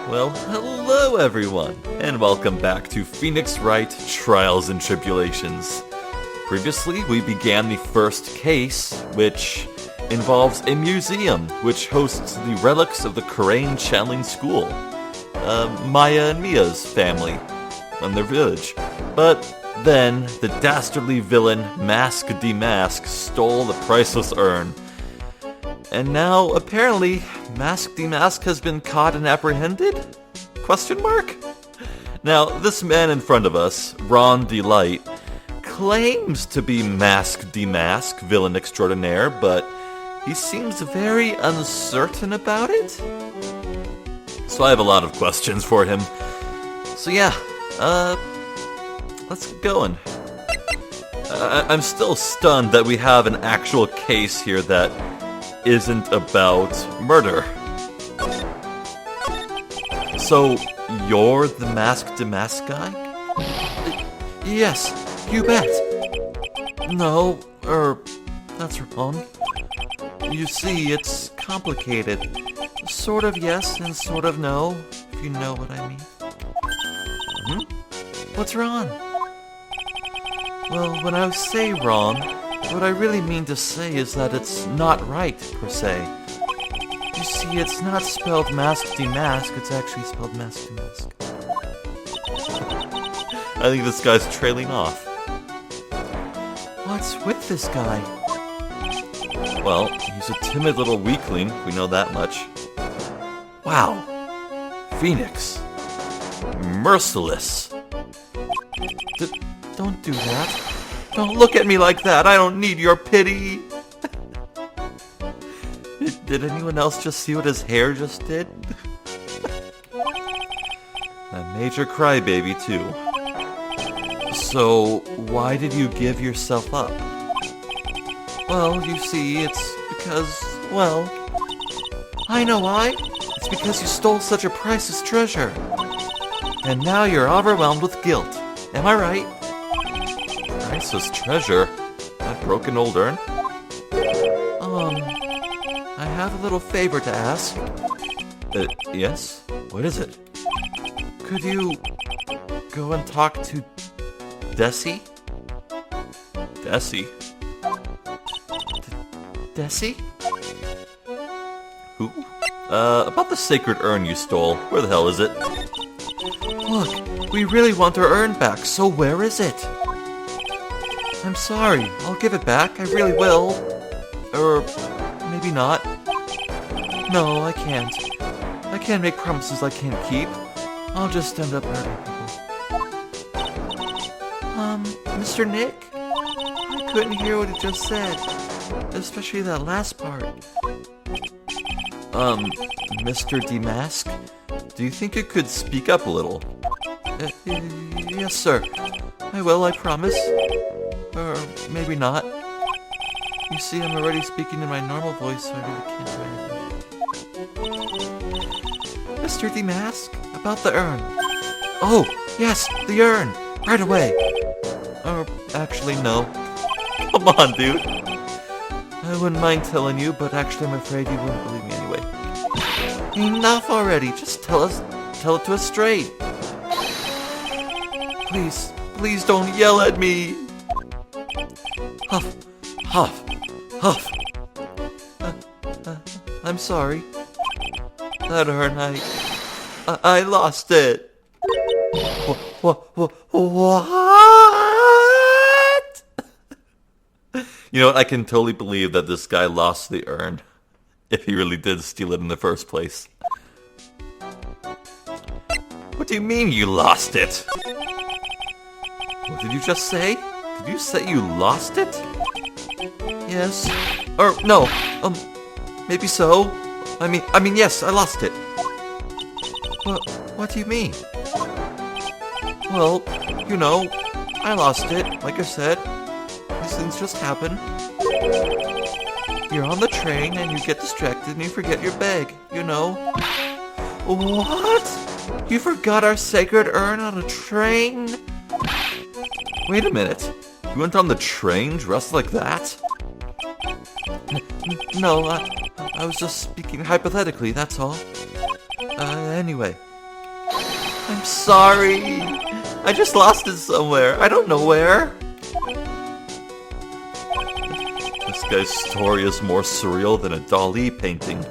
Well, hello everyone, and welcome back to Phoenix Wright Trials and Tribulations. Previously, we began the first case, which involves a museum which hosts the relics of the Korean Channeling School, Maya and Mia's family, and their village. But then, the dastardly villain Mask Demask stole the priceless urn. And now, apparently, Mask Demask has been caught and apprehended? Question mark? Now, this man in front of us, Ron Delight, claims to be Mask Demask, villain extraordinaire, but he seems very uncertain about it? So I have a lot of questions for him. So yeah, let's get going. I'm still stunned that we have an actual case here that isn't about murder. So, you're the Mask Demask guy? Yes, you bet. No, that's wrong. You see, it's complicated. Sort of yes and sort of no, if you know what I mean. What's wrong? Well, when I say wrong, what I really mean to say is that it's not right, per se. You see, it's not spelled Mask Demask, it's actually spelled Mask Demask. I think this guy's trailing off. What's with this guy? Well, he's a timid little weakling, we know that much. Wow. Phoenix. Merciless. Don't do that. Don't look at me like that. I don't need your pity. Did anyone else just see what his hair just did? A major crybaby, too. So, why did you give yourself up? Well, you see, it's because, well, I know why. It's because you stole such a priceless treasure. And now you're overwhelmed with guilt. Am I right? Priceless treasure? That broken old urn? I have a little favor to ask. Yes? What is it? Could you go and talk to Desi? Desi? Desi? Who? About the sacred urn you stole. Where the hell is it? Look, we really want our urn back, so where is it? I'm sorry, I'll give it back, I really will. Or maybe not. No, I can't. I can't make promises I can't keep. I'll just end up hurting people. Mr. Nick? I couldn't hear what he just said. Especially that last part. Mr. Demask? Do you think you could speak up a little? Yes, sir. I will, I promise. Or maybe not. You see, I'm already speaking in my normal voice, so I really can't do anything. Mr. Demask, about the urn. Oh, yes, the urn! Right away! Or, actually, no. Come on, dude. I wouldn't mind telling you, but actually I'm afraid you wouldn't believe me anyway. Enough already, just tell it to us straight. Please don't yell at me. Huff, huff, huff. I'm sorry. That urn, I lost it. What? You know what? I can totally believe that this guy lost the urn, if he really did steal it in the first place. What do you mean you lost it? What did you just say? Did you say you lost it? Yes. Or, no. Maybe so. I mean, yes, I lost it. What do you mean? Well, you know, I lost it, like I said. These things just happen. You're on the train and you get distracted and you forget your bag, you know. What? You forgot our sacred urn on a train? Wait a minute. You went on the train dressed like that? No, I was just speaking hypothetically, that's all. Anyway, I'm sorry. I just lost it somewhere. I don't know where. This guy's story is more surreal than a Dali painting.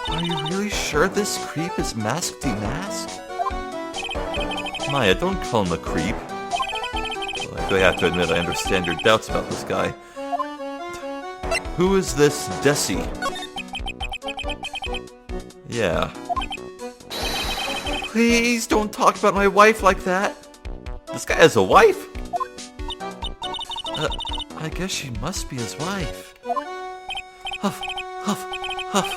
Are you really sure this creep is Mask Demask? Maya, don't call him a creep. Well, I do have to admit I understand your doubts about this guy. Who is this Desi? Yeah. Please don't talk about my wife like that. This guy has a wife? I guess she must be his wife. Huff, huff, huff.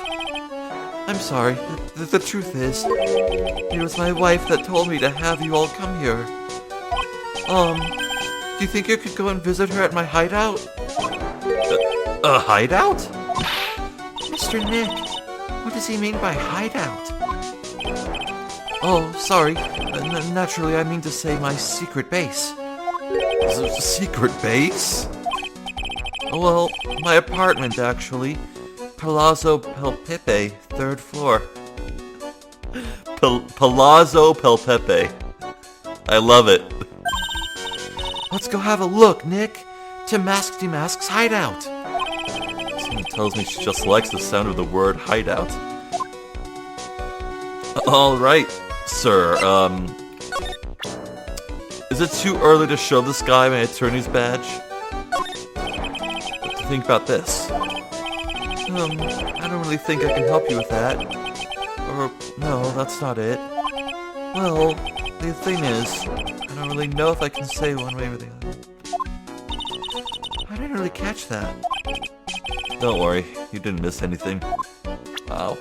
I'm sorry. The truth is, it was my wife that told me to have you all come here. Do you think you could go and visit her at my hideout? A hideout? Mr. Nick, what does he mean by hideout? Oh, sorry. Naturally, I mean to say my secret base. Secret base? Well, my apartment, actually. Palazzo Pelpepe, 3rd floor. Palazzo Pelpepe. I love it. Let's go have a look, Nick. To Mask Demask's hideout. Someone tells me she just likes the sound of the word hideout. Alright, sir, is it too early to show this guy my attorney's badge? What do you think about this? I don't really think I can help you with that. Or, no, that's not it. Well, the thing is, I don't really know if I can say one way or the other. I didn't really catch that. Don't worry, you didn't miss anything. Wow.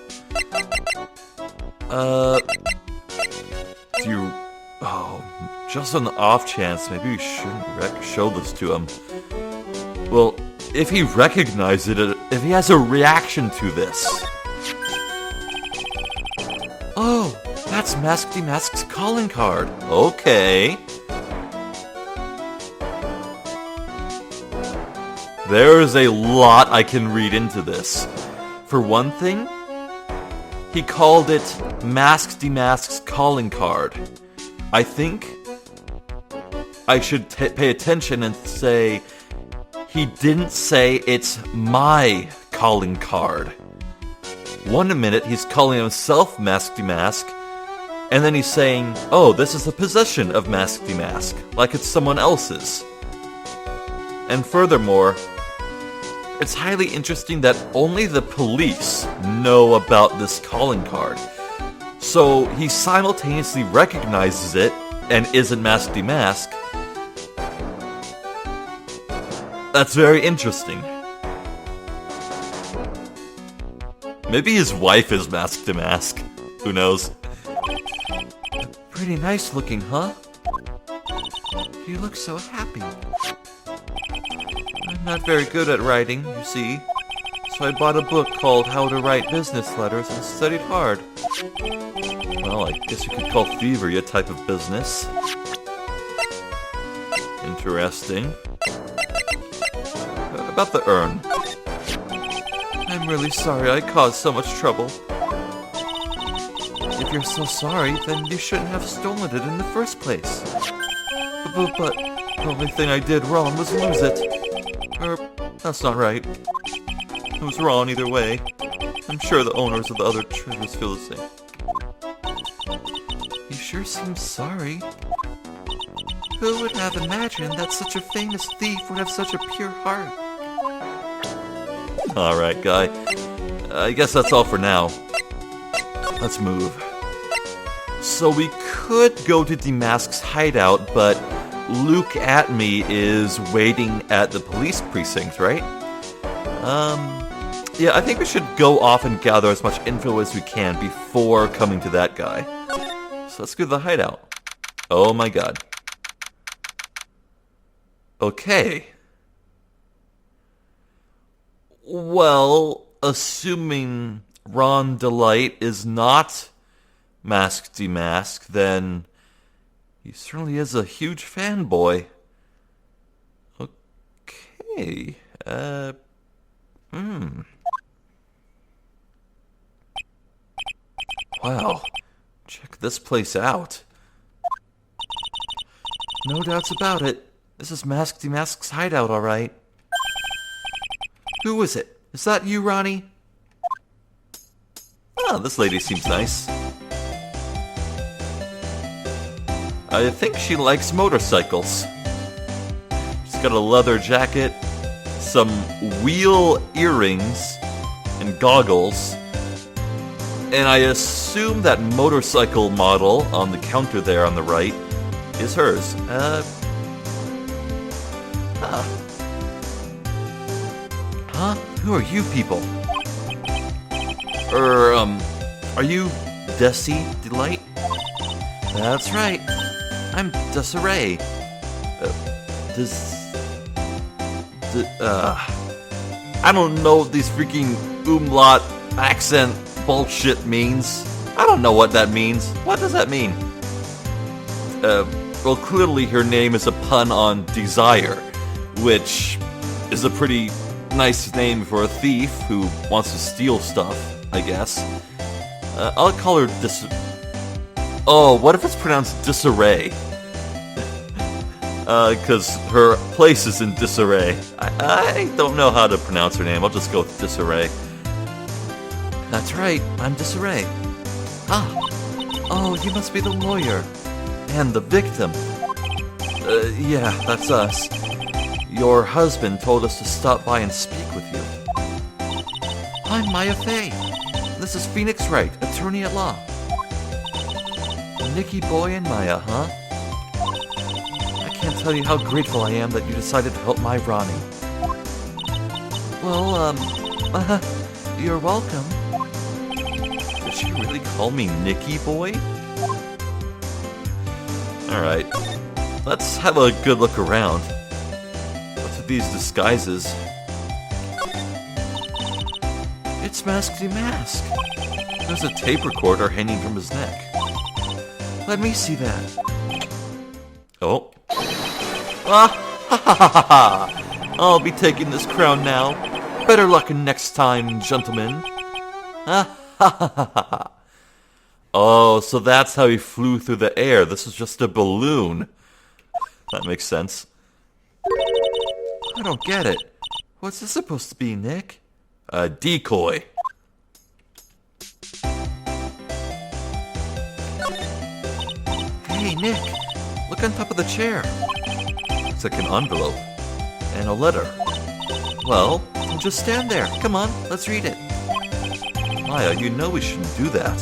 Do you... Oh, just on the off chance, maybe we shouldn't show this to him. Well, if he recognizes it, if he has a reaction to this. Oh, that's Mask Demask's calling card. Okay. There's a lot I can read into this. For one thing, he called it Mask Demask's calling card. I think I should pay attention and say he didn't say it's my calling card. One minute he's calling himself Mask Demask, and then he's saying, oh, this is the possession of Mask Demask, like it's someone else's. And furthermore, it's highly interesting that only the police know about this calling card. So he simultaneously recognizes it and isn't Mask Demask. That's very interesting. Maybe his wife is Mask Demask. Who knows? Pretty nice looking, huh? You look so happy. I'm not very good at writing, you see. So I bought a book called How to Write Business Letters and studied hard. Well, I guess you could call thievery a type of business. Interesting. About the urn. I'm really sorry I caused so much trouble. If you're so sorry, then you shouldn't have stolen it in the first place. But the only thing I did wrong was lose it. Or, that's not right. It was wrong either way. I'm sure the owners of the other treasures feel the same. You sure seem sorry. Who would have imagined that such a famous thief would have such a pure heart? Alright, guy. I guess that's all for now. Let's move. So we could go to Demask's hideout, but Luke Atmey is waiting at the police precinct, right? Yeah, I think we should go off and gather as much info as we can before coming to that guy. So let's go to the hideout. Oh my god. Okay. Well, assuming Ron Delight is not Mask Demask, then he certainly is a huge fanboy. Okay. Wow. Check this place out. No doubts about it. This is Masked Demask's hideout, all right. Who is it? Is that you, Ronnie? Oh, this lady seems nice. I think she likes motorcycles. She's got a leather jacket, some wheel earrings, and goggles. And I assume that motorcycle model on the counter there on the right is hers. Huh? Who are you people? Are you Desi Delight? That's right. I'm Desiree. I don't know what these freaking umlaut accent bullshit means. I don't know what that means. What does that mean? Well, clearly her name is a pun on desire, which is a pretty nice name for a thief who wants to steal stuff, I guess. I'll call her Oh, what if it's pronounced Desiree? Because her place is in Desiree. I don't know how to pronounce her name. I'll just go with Desiree. That's right, I'm Desiree. Ah, oh, you must be the lawyer. And the victim. Yeah, that's us. Your husband told us to stop by and speak with you. I'm Maya Fey. This is Phoenix Wright, attorney at law. Nikki Boy and Maya, huh? I can't tell you how grateful I am that you decided to help my Ronnie. Well, you're welcome. Did she really call me Nikki Boy? Alright, let's have a good look around. What's with these disguises? It's Masked Demask. There's a tape recorder hanging from his neck. Let me see that. Oh. Ah, ha ha ha ha ha! I'll be taking this crown now. Better luck next time, gentlemen. Ah, ha ha ha ha ha! Oh, so that's how he flew through the air. This is just a balloon. That makes sense. I don't get it. What's this supposed to be, Nick? A decoy. Hey, Nick. Look on top of the chair. Looks like an envelope. And a letter. Well, just stand there. Come on, let's read it. Maya, you know we shouldn't do that.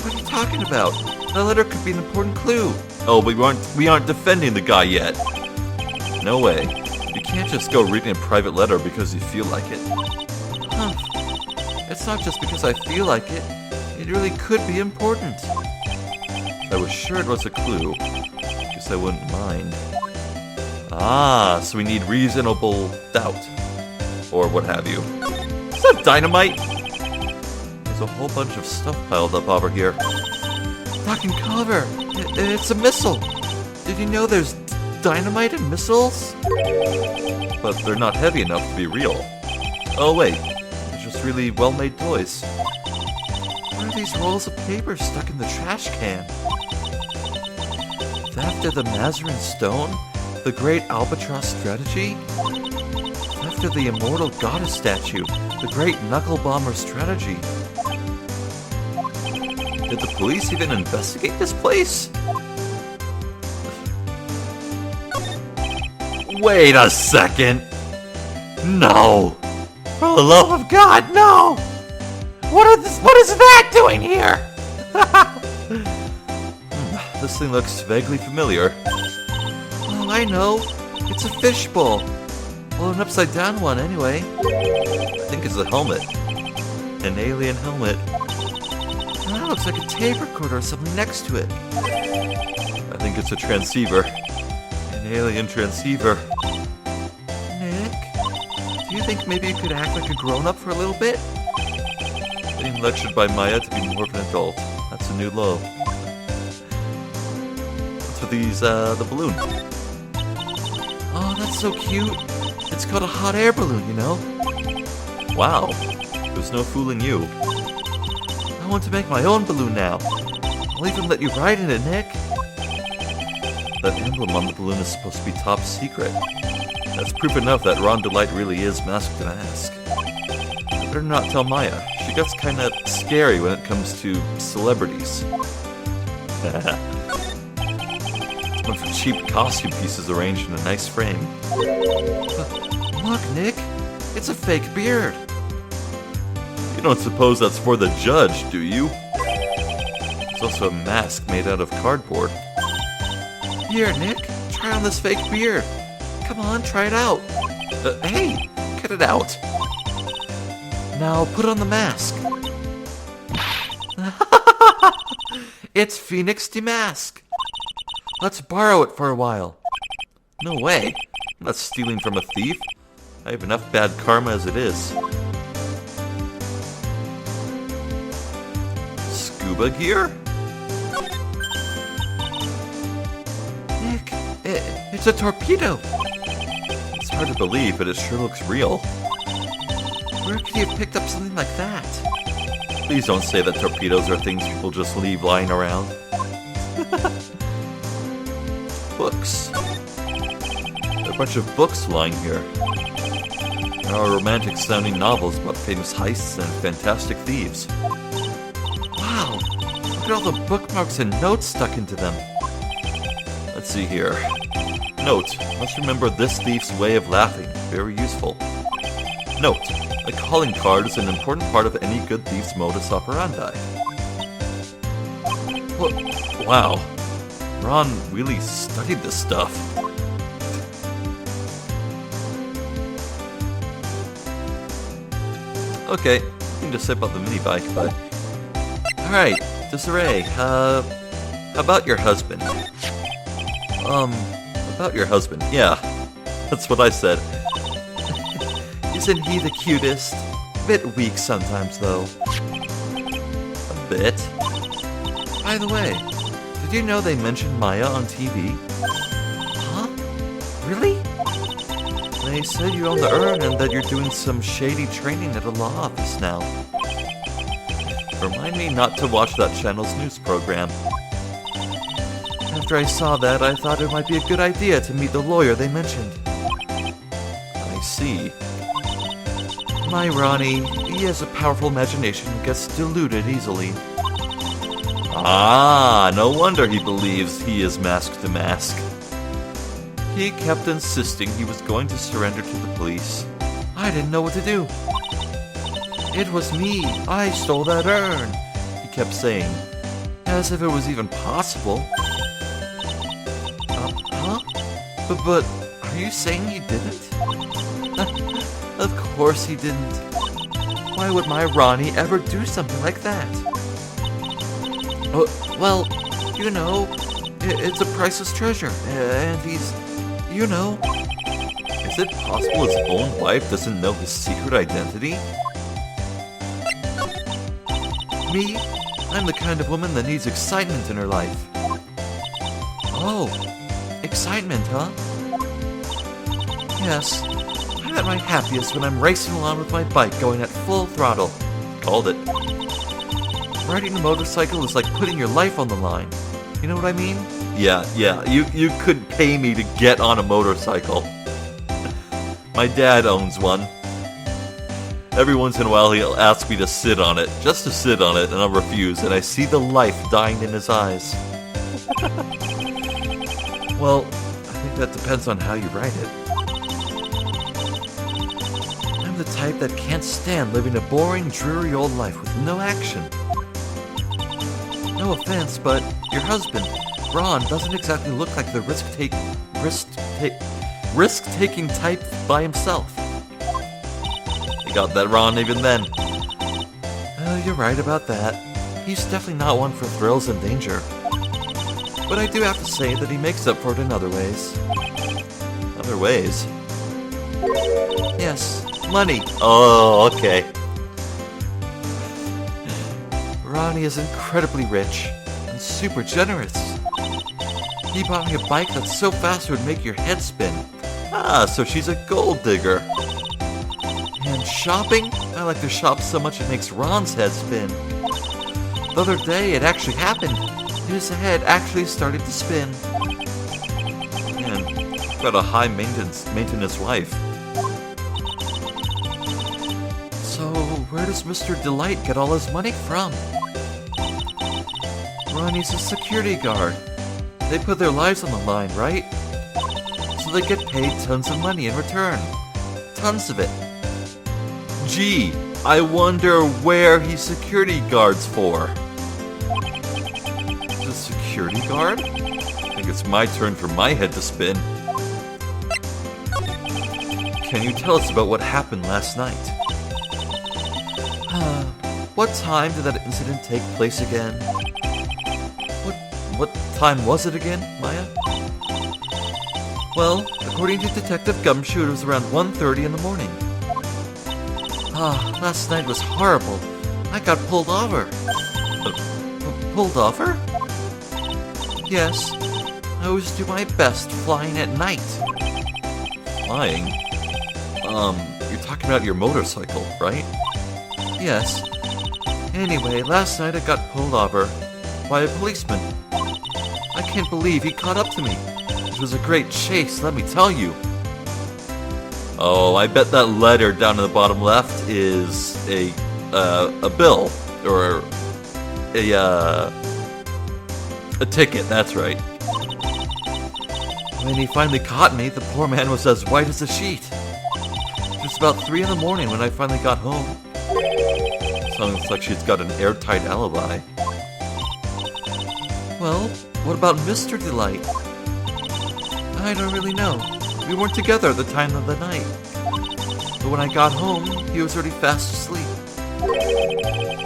What are you talking about? The letter could be an important clue. Oh, we aren't defending the guy yet. No way. You can't just go reading a private letter because you feel like it. Huh. It's not just because I feel like it. It really could be important. If I was sure it was a clue, guess I wouldn't mind. Ah, so we need reasonable doubt. Or what have you. Is that dynamite? There's a whole bunch of stuff piled up over here. Talking cover! It's a missile! Did you know there's dynamite in missiles? But they're not heavy enough to be real. Oh wait, they're just really well-made toys. What are these rolls of paper stuck in the trash can? Theft of the Mazarin Stone? The Great Albatross Strategy? Theft of the Immortal Goddess Statue? The Great Knuckle Bomber Strategy? Did the police even investigate this place? Wait a second! No! For the love of God, no! What is that doing here? This thing looks vaguely familiar. Oh, I know. It's a fishbowl. Well, an upside down one anyway. I think it's a helmet. An alien helmet. That looks like a tape recorder or something next to it. I think it's a transceiver. An alien transceiver. Nick? Do you think maybe you could act like a grown-up for a little bit? Being lectured by Maya to be more of an adult. That's a new low. What's with these, the balloon? Oh, that's so cute. It's called a hot air balloon, you know? Wow. There's no fooling you. I want to make my own balloon now. I'll even let you ride in it, Nick. That emblem on the balloon is supposed to be top secret. That's proof enough that Ron Delight really is Mask to Mask. I better not tell Maya. She gets kinda scary when it comes to celebrities. It's a bunch of cheap costume pieces arranged in a nice frame. Look, Nick! It's a fake beard! You don't suppose that's for the judge, do you? It's also a mask made out of cardboard. Here, Nick, try on this fake beard. Come on, try it out. Hey, cut it out. Now put on the mask. It's Phoenix the Mask. Let's borrow it for a while. No way. I'm not stealing from a thief. I have enough bad karma as it is. Scuba gear? Nick, it's a torpedo. It's hard to believe, but it sure looks real. Where could you have picked up something like that? Please don't say that torpedoes are things people just leave lying around. Books. There are a bunch of books lying here. There are romantic-sounding novels about famous heists and fantastic thieves. Wow! Look at all the bookmarks and notes stuck into them. Let's see here. Note, must remember this thief's way of laughing. Very useful. Note, a calling card is an important part of any good thief's modus operandi. Wow. Ron really studied this stuff. Okay, you can just sip out the mini bike, but... Alright, Desiree, how about your husband? About your husband, yeah. That's what I said. Isn't he the cutest? Bit weak sometimes, though. A bit. By the way, did you know they mentioned Maya on TV? Huh? Really? They said you own the urn and that you're doing some shady training at a law office now. Remind me not to watch that channel's news program. After I saw that, I thought it might be a good idea to meet the lawyer they mentioned. I see. My Ronnie, he has a powerful imagination and gets deluded easily. Ah, no wonder he believes he is Mask to Mask. He kept insisting he was going to surrender to the police. I didn't know what to do. It was me. I stole that urn, he kept saying, as if it was even possible. Huh? But are you saying he didn't? Of course he didn't. Why would my Ronnie ever do something like that? Well, you know, it's a priceless treasure, and he's, you know... Is it possible his own wife doesn't know his secret identity? Me? I'm the kind of woman that needs excitement in her life. Oh, excitement, huh? Yes, I'm at my happiest when I'm racing along with my bike going at full throttle. Called it. Riding a motorcycle is like putting your life on the line. You know what I mean? Yeah, you could pay me to get on a motorcycle. My dad owns one. Every once in a while he'll ask me to sit on it, just to sit on it, and I'll refuse, and I see the life dying in his eyes. Well, I think that depends on how you ride it. I'm the type that can't stand living a boring, dreary old life with no action. No offense, but your husband, Ron, doesn't exactly look like the risk-taking type by himself. I got that wrong even then. You're right about that. He's definitely not one for thrills and danger. But I do have to say that he makes up for it in other ways. Other ways? Yes, money. Oh, okay. Ronnie is incredibly rich and super generous. He bought me a bike that's so fast it would make your head spin. Ah, so she's a gold digger. And shopping? I like to shop so much it makes Ron's head spin. The other day, it actually happened. His head actually started to spin. Man, got a high maintenance wife. So, where does Mr. Delight get all his money from? Ronnie's a security guard. They put their lives on the line, right? So they get paid tons of money in return. Tons of it. Gee, I wonder where he's security guards for. The security guard? I think it's my turn for my head to spin. Can you tell us about what happened last night? What time did that incident take place again? What time was it again, Maya? Well, according to Detective Gumshoe, it was around 1:30 in the morning. Last night was horrible. I got pulled over. Pulled over? Yes. I always do my best flying at night. Flying? You're talking about your motorcycle, right? Yes. Anyway, last night I got pulled over by a policeman. I can't believe he caught up to me. It was a great chase, let me tell you. Oh, I bet that letter down in the bottom left is a bill, or a ticket, that's right. When he finally caught me, the poor man was as white as a sheet. It was about 3 in the morning when I finally got home. Sounds like she's got an airtight alibi. Well, what about Mr. Delight? I don't really know. We weren't together at the time of the night. But when I got home, he was already fast asleep.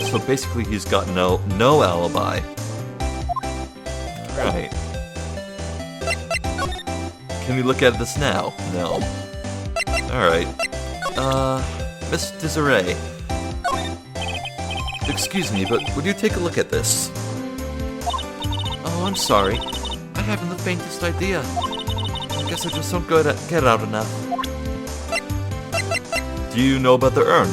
So basically he's got no alibi. Alright. Can we look at this now? No. Alright. Miss Desiree. Excuse me, but would you take a look at this? Oh, I'm sorry. I haven't the faintest idea. I guess I just don't get out enough. Do you know about the urn?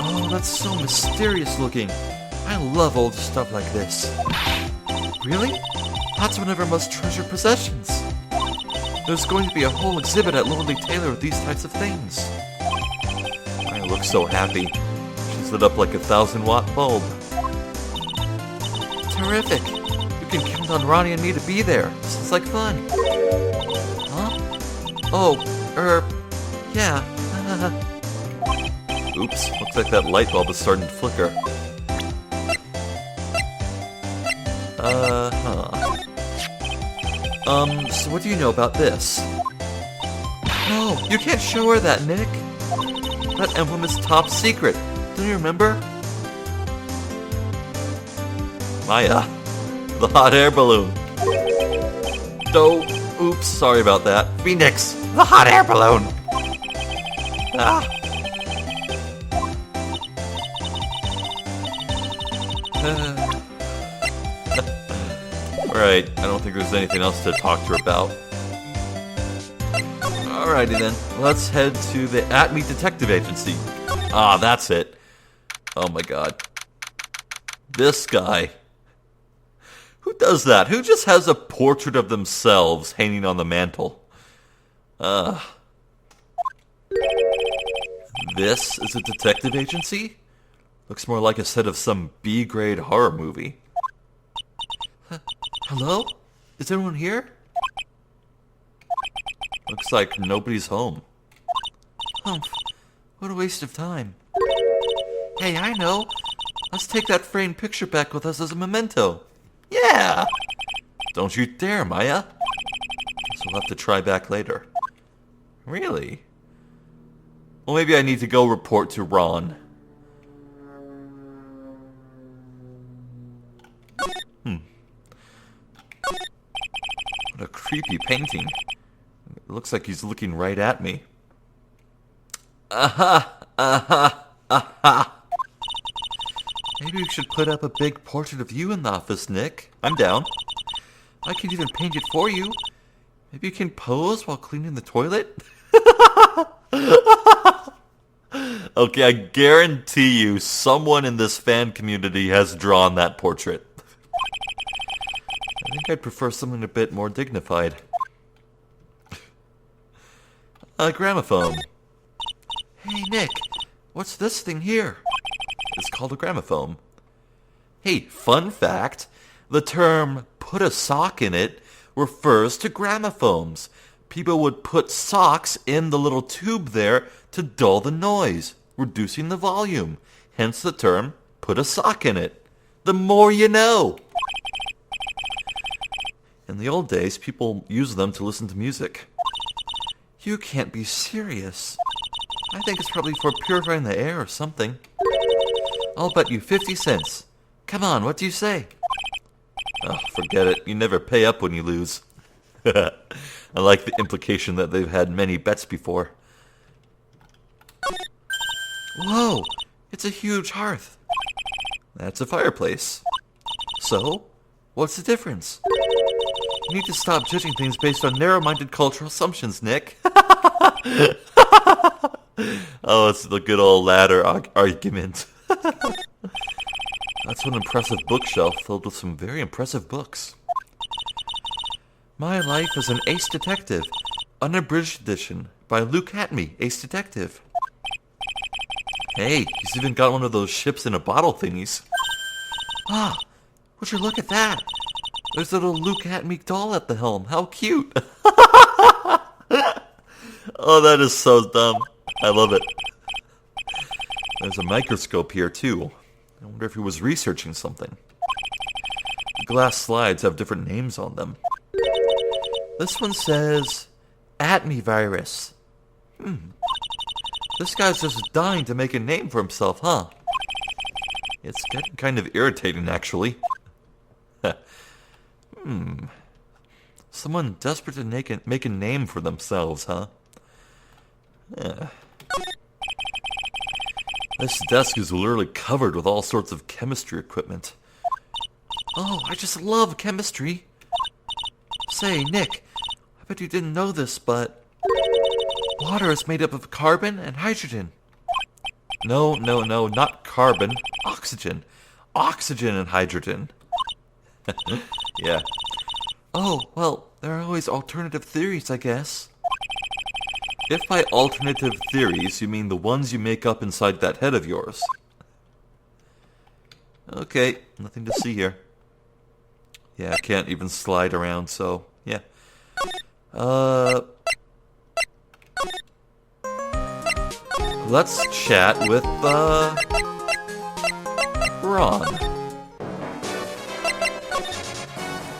Oh, that's so mysterious looking. I love old stuff like this. Really? That's one of our most treasured possessions. There's going to be a whole exhibit at Lordly Taylor with these types of things. I look so happy. She's lit up like a 1,000-watt bulb. Terrific! You can count on Ronnie and me to be there. Sounds like fun. Huh? Oh, yeah. Oops, looks like that light bulb is starting to flicker. So what do you know about this? No, you can't show her that, Nick. That emblem is top secret. Don't you remember? Maya, the hot air balloon. Oh, oops, sorry about that. Phoenix, the hot air balloon. Alright, I don't think there's anything else to talk to her about. Alrighty then, let's head to the Atmey Detective Agency. Ah, that's it. Oh my god. This guy. Who does that? Who just has a portrait of themselves hanging on the mantle? This is a detective agency? Looks more like a set of some B-grade horror movie. Hello? Is anyone here? Looks like nobody's home. Humph. What a waste of time. Hey, I know. Let's take that framed picture back with us as a memento. Yeah! Don't you dare, Maya. Guess we'll have to try back later. Really? Well, maybe I need to go report to Ron. What a creepy painting. It looks like he's looking right at me. Maybe we should put up a big portrait of you in the office, Nick. I'm down. I can even paint it for you. Maybe you can pose while cleaning the toilet? Okay, I guarantee you someone in this fan community has drawn that portrait. I think I'd prefer something a bit more dignified. A gramophone. Hey, Nick, what's this thing here? It's called a gramophone. Hey, fun fact, the term put a sock in it refers to gramophones. People would put socks in the little tube there to dull the noise, reducing the volume. Hence the term put a sock in it. The more you know. In the old days, people used them to listen to music. You can't be serious. I think it's probably for purifying the air or something. I'll bet you 50 cents. Come on, what do you say? Oh, forget it. You never pay up when you lose. I like the implication that they've had many bets before. Whoa, it's a huge hearth. That's a fireplace. So, what's the difference? You need to stop judging things based on narrow-minded cultural assumptions, Nick. Oh, it's the good old ladder argument. That's one impressive bookshelf filled with some very impressive books. My Life as an Ace Detective, unabridged edition by Luke Atmey, Ace Detective. Hey, he's even got one of those ships in a bottle thingies. Ah, would you look at that? There's a little Luke Atmey doll at the helm. How cute. Oh, that is so dumb. I love it. There's a microscope here, too. I wonder if he was researching something. The glass slides have different names on them. This one says Atmey virus. This guy's just dying to make a name for himself, huh? It's getting kind of irritating, actually. Someone desperate to make a name for themselves, huh? This desk is literally covered with all sorts of chemistry equipment. Oh, I just love chemistry. Say, Nick, I bet you didn't know this, but water is made up of carbon and hydrogen. No, not carbon. Oxygen. Oxygen and hydrogen. Yeah. Oh, well, there are always alternative theories, I guess. If by alternative theories you mean the ones you make up inside that head of yours. Okay, nothing to see here. Yeah, I can't even slide around, so, yeah. Let's chat with, Ron.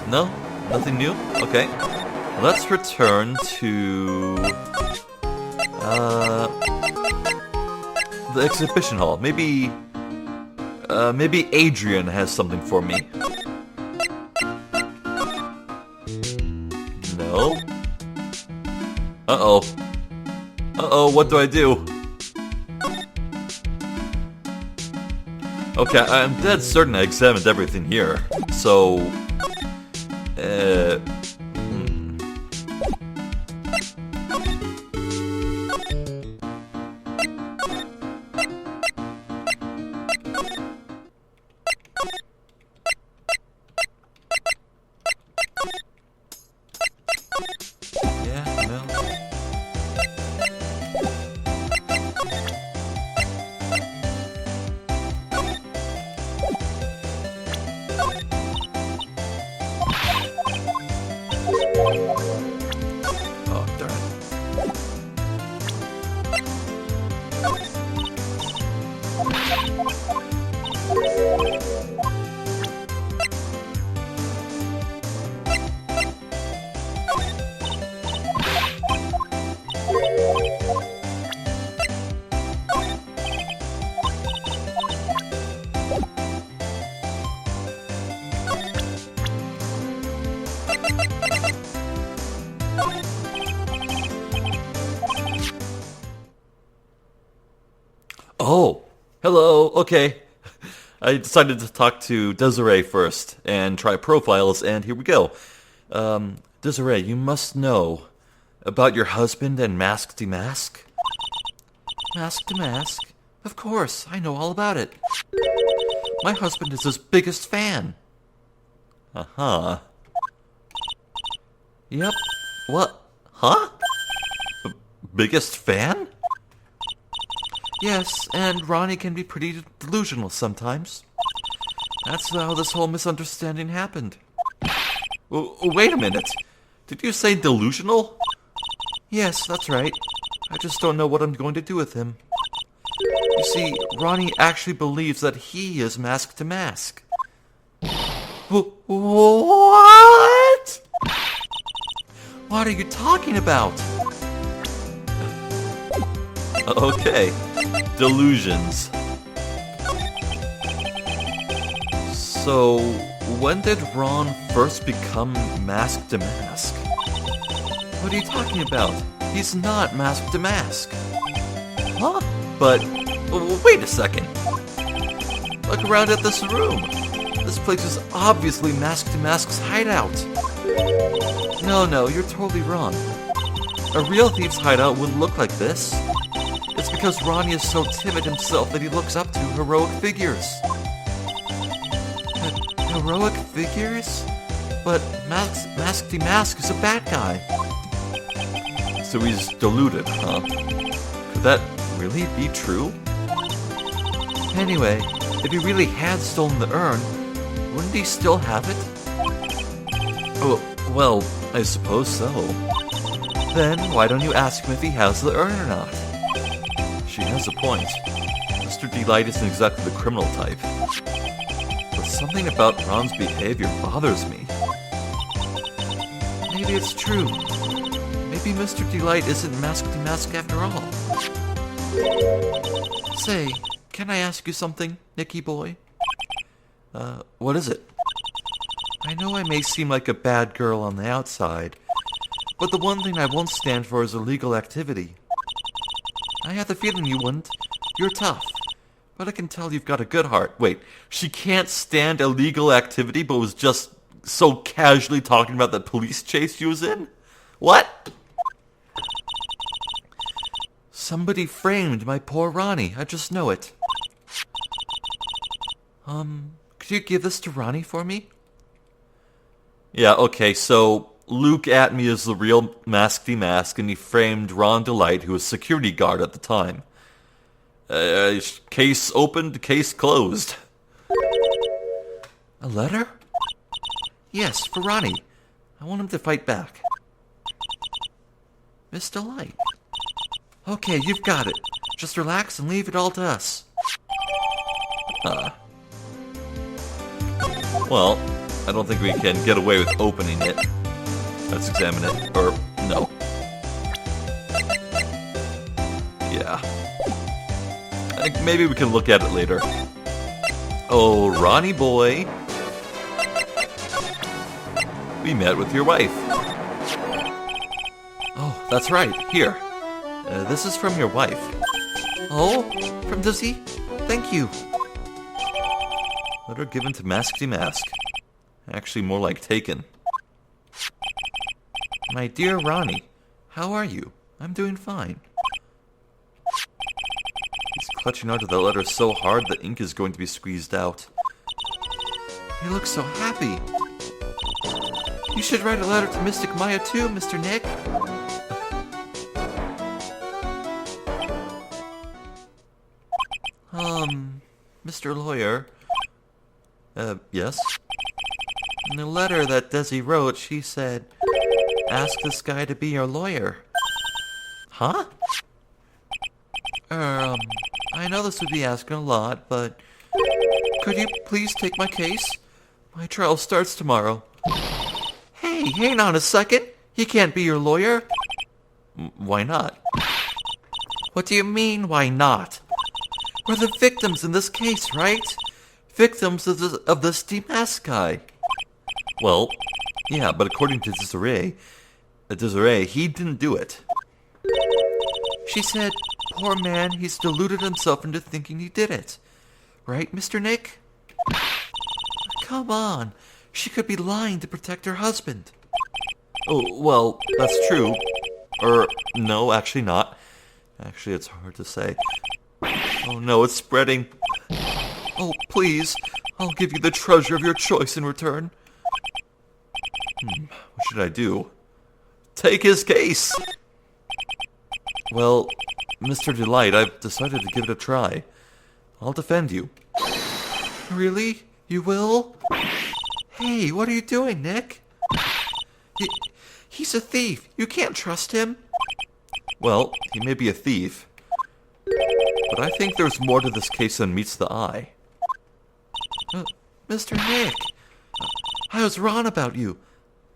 No? Nothing new? Okay. Let's return to the exhibition hall. Maybe Adrian has something for me. No? Uh-oh. Uh-oh, what do I do? Okay, I'm dead certain I examined everything here. So, yeah, no. Oh, darn it. Oh, hello, okay. I decided to talk to Desiree first and try profiles, and here we go. Desiree, you must know about your husband and Mask to Mask. Mask to Mask? Of course, I know all about it. My husband is his biggest fan. Uh-huh. Yep. What? Huh? Biggest fan? Yes, and Ronnie can be pretty delusional sometimes. That's how this whole misunderstanding happened. Wait a minute. Did you say delusional? Yes, that's right. I just don't know what I'm going to do with him. You see, Ronnie actually believes that he is Mask to Mask. What? What are you talking about? Okay, delusions. So, when did Ron first become Mask to Mask? What are you talking about? He's not Mask to Mask. Huh? But, wait a second. Look around at this room. This place is obviously Mask to Mask's hideout. No, you're totally wrong. A real thief's hideout wouldn't look like this. It's because Ronnie is so timid himself that he looks up to heroic figures. Heroic figures? But Mask to Mask is a bad guy. So he's deluded, huh? Could that really be true? Anyway, if he really had stolen the urn, wouldn't he still have it? Oh, well, I suppose so. Then why don't you ask him if he has the urn or not? She has a point. Mr. Delight isn't exactly the criminal type. But something about Ron's behavior bothers me. Maybe it's true. Maybe Mr. Delight isn't Mask to Mask after all. Say, can I ask you something, Nicky boy? What is it? I know I may seem like a bad girl on the outside, but the one thing I won't stand for is illegal activity. I had the feeling you wouldn't. You're tough. But I can tell you've got a good heart. Wait, she can't stand illegal activity but was just so casually talking about the police chase she was in? What? Somebody framed my poor Ronnie. I just know it. Could you give this to Ronnie for me? Yeah, okay, so Luke Atmey is the real Mask to Mask, and he framed Ron Delight, who was security guard at the time. Case opened, case closed. A letter? Yes, for Ronnie. I want him to fight back. Miss Delight. Okay, you've got it. Just relax and leave it all to us. Well, I don't think we can get away with opening it. Let's examine it. Or, no. Yeah. I think maybe we can look at it later. Oh, Ronnie boy. We met with your wife. Oh, that's right. Here. This is from your wife. Oh, from Dizzy? Thank you. Letter given to Mask to Mask. Actually, more like taken. My dear Ronnie, how are you? I'm doing fine. He's clutching onto the letter so hard the ink is going to be squeezed out. He looks so happy. You should write a letter to Mystic Maya too, Mr. Nick. Mr. Lawyer. Yes? In the letter that Desi wrote, she said, ask this guy to be your lawyer. Huh? I know this would be asking a lot, but could you please take my case? My trial starts tomorrow. Hey, hang on a second. He can't be your lawyer. Why not? What do you mean, why not? We're the victims in this case, right? Victims of this demasked guy. Well, yeah, but according to Desiree, he didn't do it. She said, poor man, he's deluded himself into thinking he did it. Right, Mr. Nick? Come on. She could be lying to protect her husband. Oh, well, that's true. No, actually not. Actually, it's hard to say. Oh no, it's spreading. Oh, please. I'll give you the treasure of your choice in return. What should I do? take his case. Well, Mr. Delight, I've decided to give it a try. I'll defend you. Really? You will? Hey, what are you doing, Nick? He's a thief. You can't trust him. Well, he may be a thief, but I think there's more to this case than meets the eye. Mr. Nick, I was wrong about you.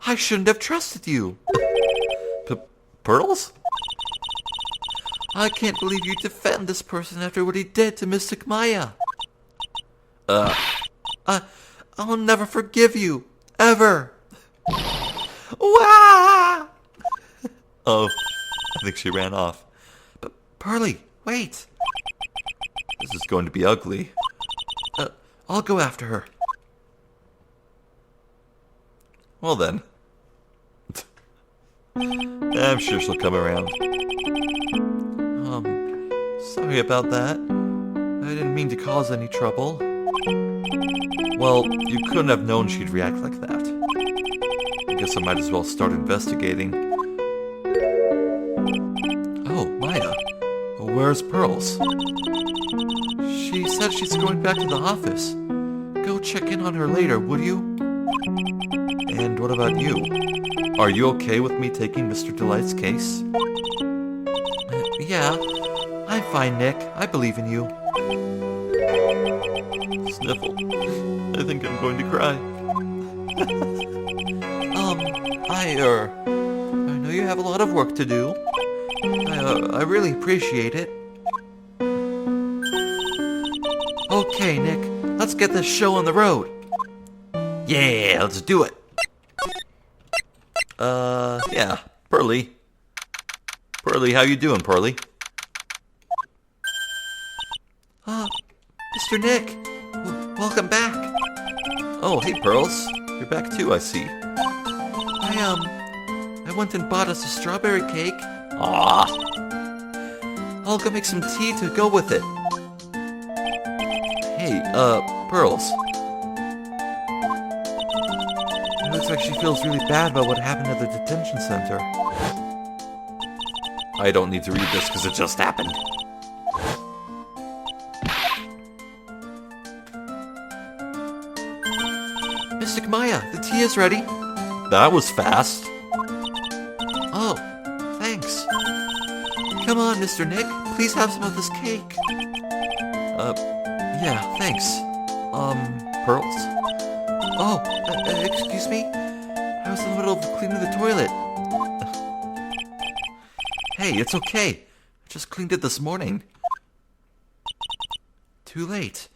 I shouldn't have trusted you. Pearls? I can't believe you defend this person after what he did to Mystic Maya. I'll never forgive you. Ever. Wah! Oh, I think she ran off. But Pearly, wait. This is going to be ugly. I'll go after her. Well then. I'm sure she'll come around. Sorry about that. I didn't mean to cause any trouble. Well, you couldn't have known she'd react like that. I guess I might as well start investigating. Oh, Maya. Where's Pearls? She said she's going back to the office. Go check in on her later, would you? And what about you? Are you okay with me taking Mr. Delight's case? Yeah, I'm fine, Nick. I believe in you. Sniffle. I think I'm going to cry. I know you have a lot of work to do. I really appreciate it. Okay, Nick, let's get this show on the road. Yeah, let's do it. Yeah, Pearly. Pearly, how you doing, Pearly? Mr. Nick, welcome back. Oh, hey, Pearls. You're back too, I see. I went and bought us a strawberry cake. Aw. I'll go make some tea to go with it. Hey, Pearls. It looks like she feels really bad about what happened at the detention center. I don't need to read this because it just happened. Mystic Maya, the tea is ready. That was fast. Oh, thanks. Come on, Mr. Nick. Please have some of this cake. Yeah, thanks. Pearls? Oh, excuse me? I was in the middle of cleaning the toilet. Hey, it's okay. I just cleaned it this morning. Too late.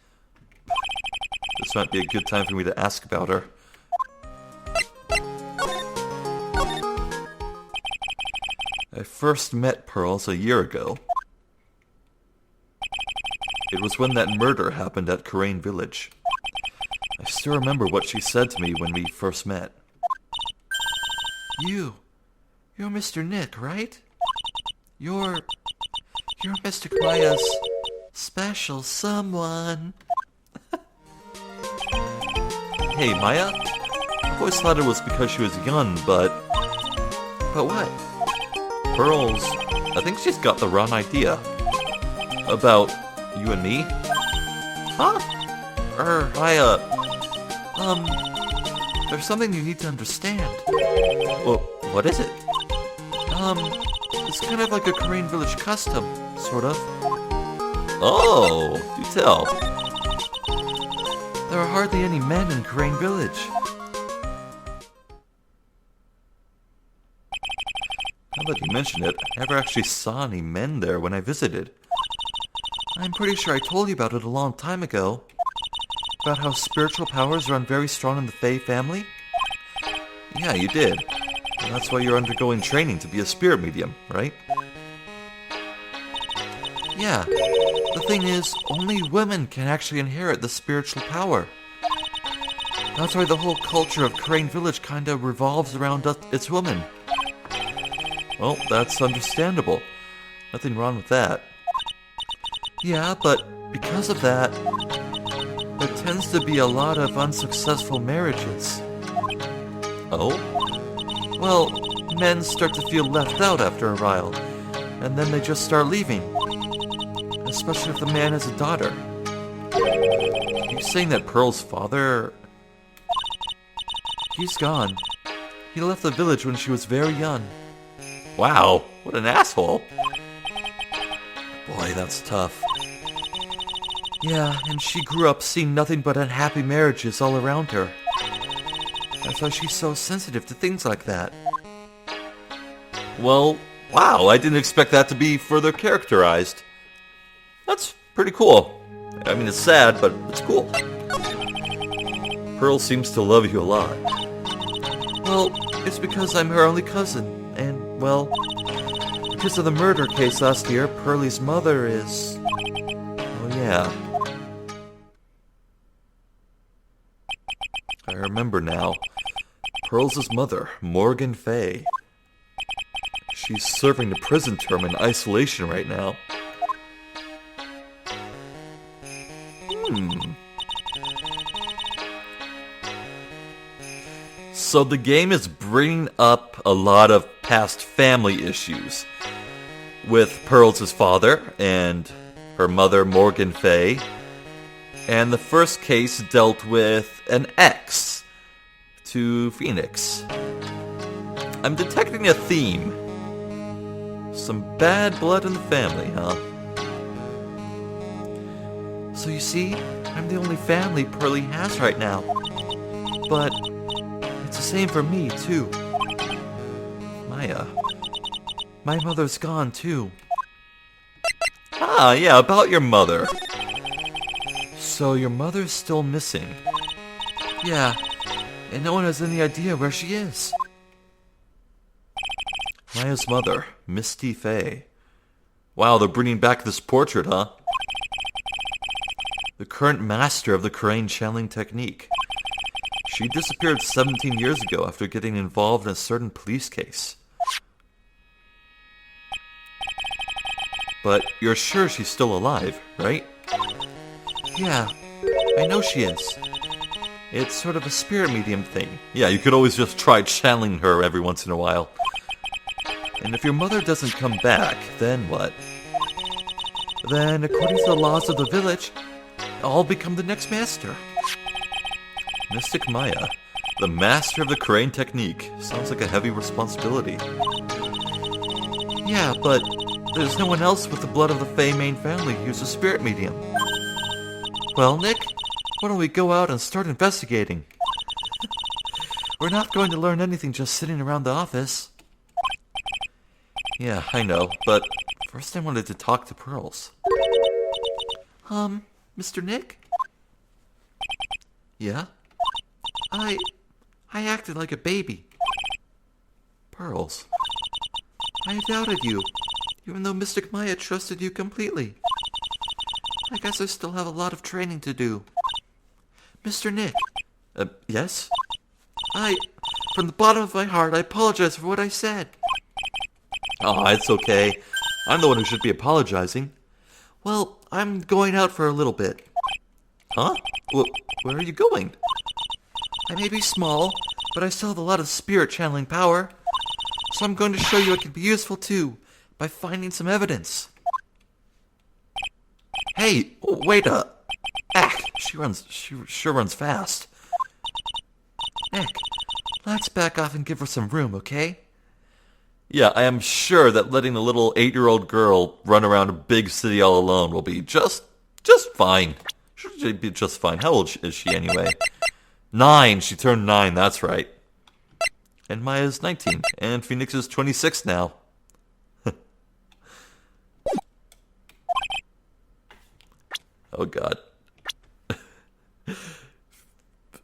This might be a good time for me to ask about her. I first met Pearls a year ago. It was when that murder happened at Karain Village. I still remember what she said to me when we first met. You're Mr. Nick, right? You're Mystic Maya's special someone. Hey, Maya? I've always thought it was because she was young, but what? Pearls, I think she's got the wrong idea. About you and me? Huh? There's something you need to understand. Well, what is it? It's kind of like a Karain Village custom, sort of. Oh, do tell. There are hardly any men in Karain Village. Now that you mention it, I never actually saw any men there when I visited. I'm pretty sure I told you about it a long time ago. About how spiritual powers run very strong in the Fae family? Yeah, you did. And that's why you're undergoing training to be a spirit medium, right? Yeah. The thing is, only women can actually inherit the spiritual power. That's why the whole culture of Karain Village kinda revolves around its women. Well, that's understandable. Nothing wrong with that. Yeah, but because of that, there tends to be a lot of unsuccessful marriages. Oh? Well, men start to feel left out after a while, and then they just start leaving. Especially if the man has a daughter. Are you saying that Pearl's father... He's gone. He left the village when she was very young. Wow, what an asshole. Boy, that's tough. Yeah, and she grew up seeing nothing but unhappy marriages all around her. That's why she's so sensitive to things like that. Well, wow, I didn't expect that to be further characterized. That's pretty cool. I mean, it's sad, but it's cool. Pearl seems to love you a lot. Well, it's because I'm her only cousin, and, well, because of the murder case last year, Pearlie's mother is... Oh, yeah. I remember now. Pearl's mother, Morgan Fay. She's serving a prison term in isolation right now. So the game is bringing up a lot of past family issues with Pearl's father and her mother, Morgan Fay. And the first case dealt with an ex to Phoenix. I'm detecting a theme. Some bad blood in the family, huh? So you see, I'm the only family Pearlie has right now. But it's the same for me, too. Maya. My mother's gone, too. Ah, yeah, about your mother. So your mother's still missing. Yeah, and no one has any idea where she is. Maya's mother, Misty Fay. Wow, they're bringing back this portrait, huh? The current master of the crane channeling technique. She disappeared 17 years ago after getting involved in a certain police case. But you're sure she's still alive, right? Yeah, I know she is. It's sort of a spirit medium thing. Yeah, you could always just try channeling her every once in a while. And if your mother doesn't come back, then what? Then, according to the laws of the village, I'll become the next master. Mystic Maya, the master of the crane technique. Sounds like a heavy responsibility. Yeah, but there's no one else with the blood of the Fey main family who's a spirit medium. Well, Nick, why don't we go out and start investigating? We're not going to learn anything just sitting around the office. Yeah, I know, but first I wanted to talk to Pearls. Mr. Nick? Yeah? I acted like a baby. Pearls. I doubted you, even though Mystic Maya trusted you completely. I guess I still have a lot of training to do. Mr. Nick. Yes? From the bottom of my heart, I apologize for what I said. Oh, it's okay. I'm the one who should be apologizing. Well, I'm going out for a little bit. Huh? Where are you going? I may be small, but I still have a lot of spirit channeling power. So I'm going to show you it can be useful too, by finding some evidence. Hey, wait up. She sure runs fast. Nick, let's back off and give her some room, okay? Yeah, I am sure that letting a little 8-year-old girl run around a big city all alone will be just fine. Should be just fine. How old is she anyway? 9. She turned 9, that's right. And Maya's 19, and Phoenix is 26 now. Oh god.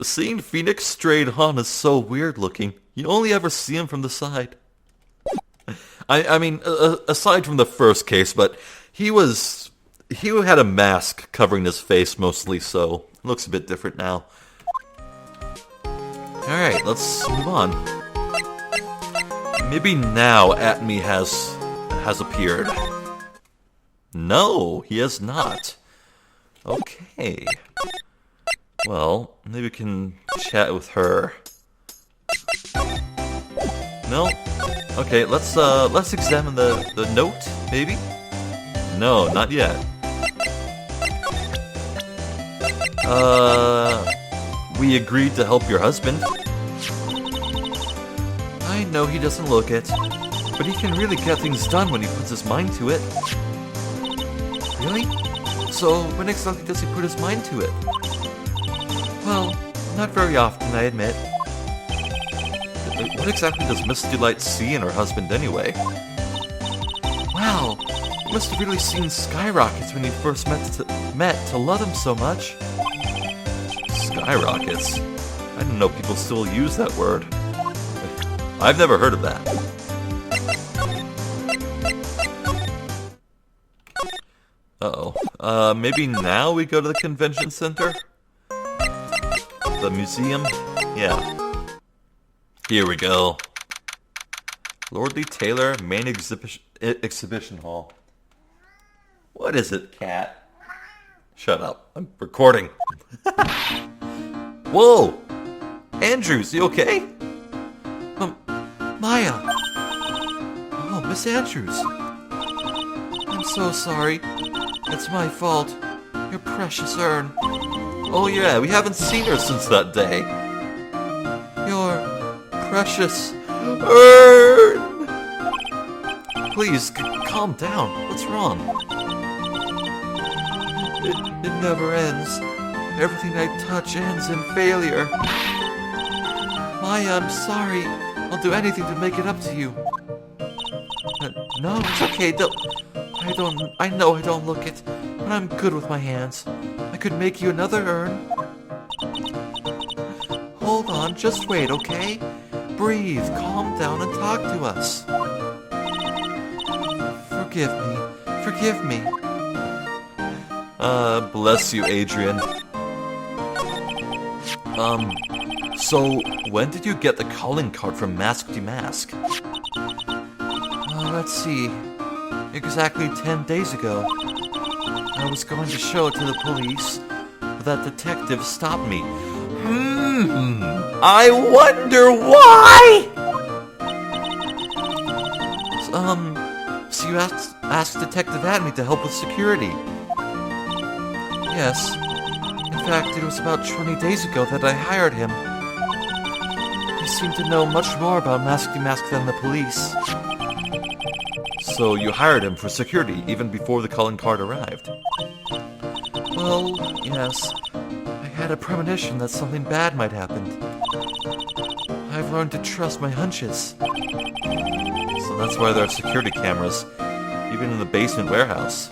Seeing Phoenix straight on is so weird looking. You only ever see him from the side. I mean, aside from the first case, but he had a mask covering his face mostly, so it looks a bit different now. Alright, let's move on. Maybe now Atmey has appeared. No, he has not. Okay. Well, maybe we can chat with her. No? Okay, let's examine the note, maybe? No, not yet. We agreed to help your husband. I know he doesn't look it, but he can really get things done when he puts his mind to it. Really? So, when exactly does he put his mind to it? Well, not very often, I admit. What exactly does Miss Delight see in her husband anyway? Wow, you must have really seen skyrockets when you first met to love him so much. Skyrockets? I didn't know people still use that word. I've never heard of that. Uh-oh. Maybe now we go to the convention center? The museum? Yeah. Here we go. Lordly Taylor Main Exhibition Hall. What is it, cat? Shut up. I'm recording. Whoa! Andrews, you okay? Maya! Oh, Miss Andrews. I'm so sorry. It's my fault. Your precious urn. Oh yeah, we haven't seen her since that day. Your precious urn! Please, calm down. What's wrong? It never ends. Everything I touch ends in failure. Maya, I'm sorry. I'll do anything to make it up to you. No, it's okay. I know I don't look it, but I'm good with my hands. I could make you another urn. Hold on, just wait, okay? Breathe, calm down, and talk to us. Forgive me. Bless you, Adrian. So, when did you get the calling card from Mask to Mask? Let's see. Exactly 10 days ago. I was going to show it to the police, but that detective stopped me. I wonder why! So you asked Detective Atmey to help with security? Yes. In fact, it was about 20 days ago that I hired him. He seemed to know much more about Mask to Mask than the police. So you hired him for security even before the calling card arrived? Well, yes. I had a premonition that something bad might happen. I've learned to trust my hunches. So that's why there are security cameras, even in the basement warehouse.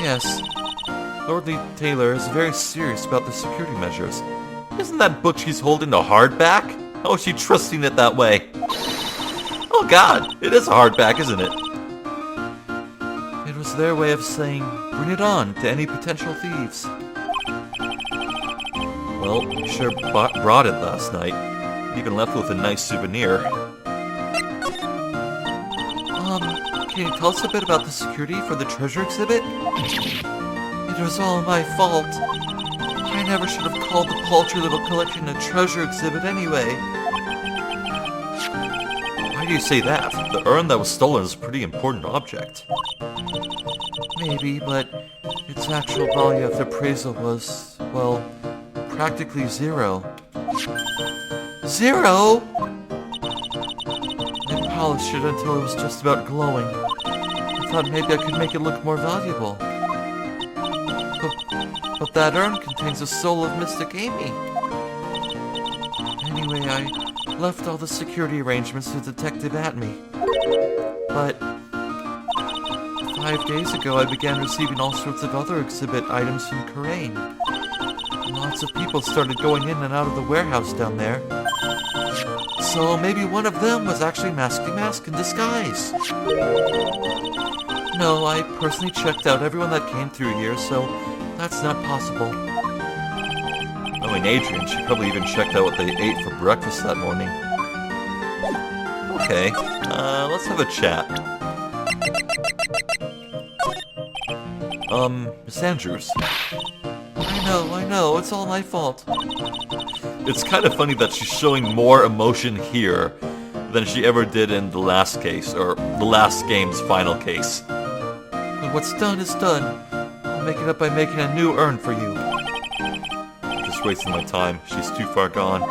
Yes. Lordly Taylor is very serious about the security measures. Isn't that book she's holding a hardback? How is she trusting it that way? Oh god, it is a hardback, isn't it? It was their way of saying, bring it on to any potential thieves. Well, you sure brought it last night. Even left with a nice souvenir. Can you tell us a bit about the security for the treasure exhibit? It was all my fault. I never should have called the paltry little collection a treasure exhibit anyway. Why do you say that? The urn that was stolen is a pretty important object. Maybe, but its actual value of the appraisal was, well, practically zero. Zero? I polished it until it was just about glowing. I thought maybe I could make it look more valuable. But that urn contains the soul of Mystic Atmey. Anyway, I left all the security arrangements to Detective Atmey. But 5 days ago, I began receiving all sorts of other exhibit items from Karain. Lots of people started going in and out of the warehouse down there. So maybe one of them was actually Mask to Mask in disguise. No, I personally checked out everyone that came through here, so that's not possible. Knowing Adrian, she probably even checked out what they ate for breakfast that morning. Okay, let's have a chat. Miss Andrews. I know, it's all my fault. It's kind of funny that she's showing more emotion here than she ever did in the last case, or the last game's final case. But what's done is done. I'll make it up by making a new urn for you. Just wasting my time. She's too far gone.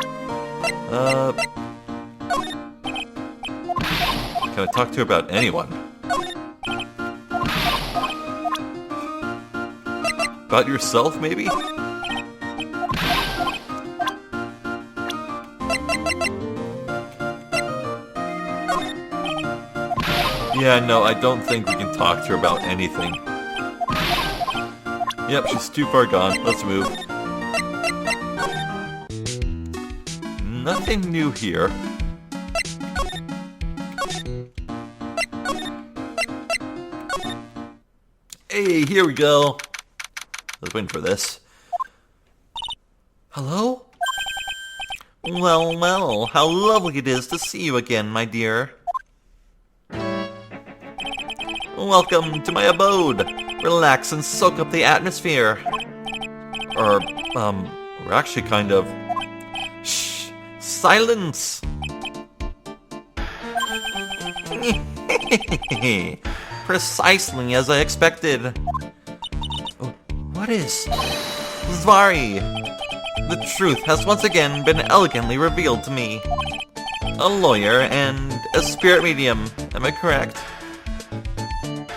Can I talk to her about anyone? About yourself, maybe? Yeah, no, I don't think we can talk to her about anything. Yep, she's too far gone. Let's move. Nothing new here. Hey, here we go. I was waiting for this. Hello? Well, well, how lovely it is to see you again, my dear. Welcome to my abode. Relax and soak up the atmosphere. We're actually kind of... Shh! Silence! Precisely as I expected. What is... Zvari! The truth has once again been elegantly revealed to me. A lawyer and a spirit medium, am I correct?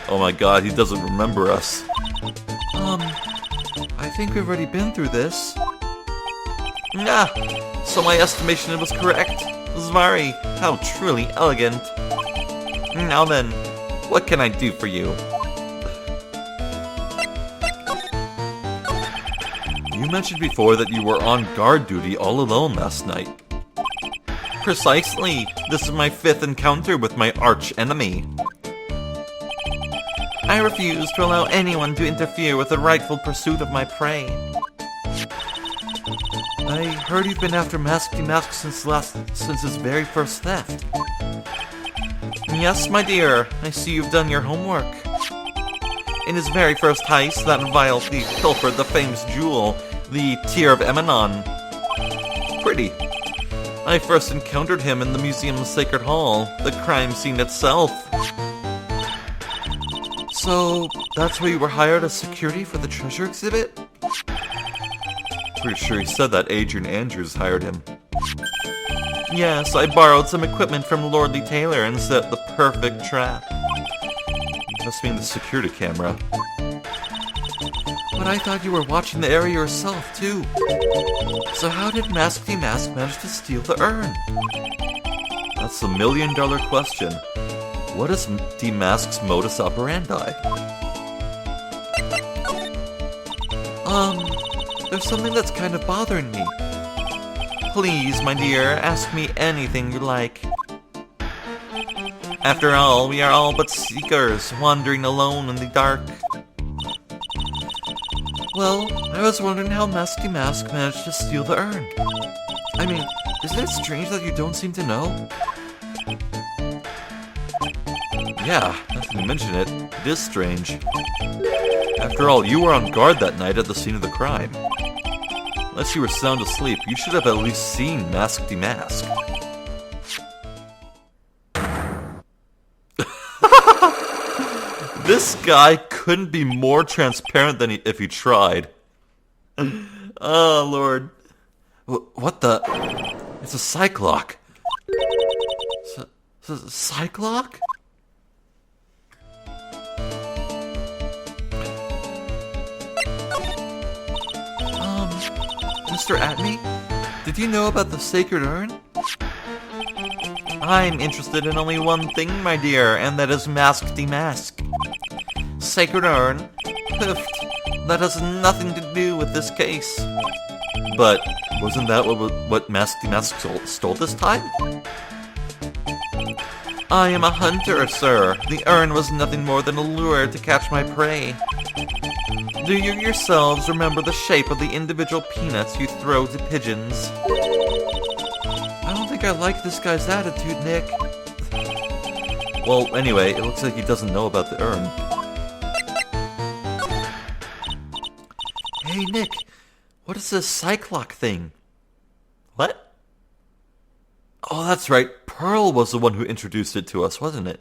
Oh my god, he doesn't remember us. I think we've already been through this. Ah, so my estimation was correct. Zvari, how truly elegant. Now then, what can I do for you? You mentioned before that you were on guard duty all alone last night. Precisely. This is my 5th encounter with my arch enemy. I refuse to allow anyone to interfere with the rightful pursuit of my prey. I heard you've been after Masked Mask since his very first theft. Yes, my dear, I see you've done your homework. In his very first heist, that vile thief pilfered the famous jewel, the Tear of Emanon. Pretty. I first encountered him in the museum's Sacred Hall, the crime scene itself. So, that's why you were hired as security for the treasure exhibit? Pretty sure he said that Adrian Andrews hired him. Yes, I borrowed some equipment from Lordly Taylor and set the perfect trap. Must mean the security camera. But I thought you were watching the area yourself, too. So how did Masked Mask manage to steal the urn? That's the million-dollar question. What is D-Mask's modus operandi? There's something that's kind of bothering me. Please, my dear, ask me anything you like. After all, we are all but seekers, wandering alone in the dark. Well, I was wondering how Masked Mask managed to steal the urn. I mean, isn't it strange that you don't seem to know? Yeah, now that you mention it, it is strange. After all, you were on guard that night at the scene of the crime. Unless you were sound asleep, you should have at least seen Masked Mask. This guy couldn't be more transparent than if he tried. Oh, Lord. What the... It's a Cyclock. Cyclock? Mr. Atmey, did you know about the Sacred Urn? I'm interested in only one thing, my dear, and that is Masked Mask. Sacred Urn? Poof, that has nothing to do with this case. But wasn't that what Masked Mask stole this time? I am a hunter, sir. The urn was nothing more than a lure to catch my prey. Do you yourselves remember the shape of the individual peanuts you throw to pigeons? I don't think I like this guy's attitude, Nick. Well, anyway, it looks like he doesn't know about the urn. Hey, Nick, what is this Cyclock thing? What? Oh, that's right. Pearl was the one who introduced it to us, wasn't it?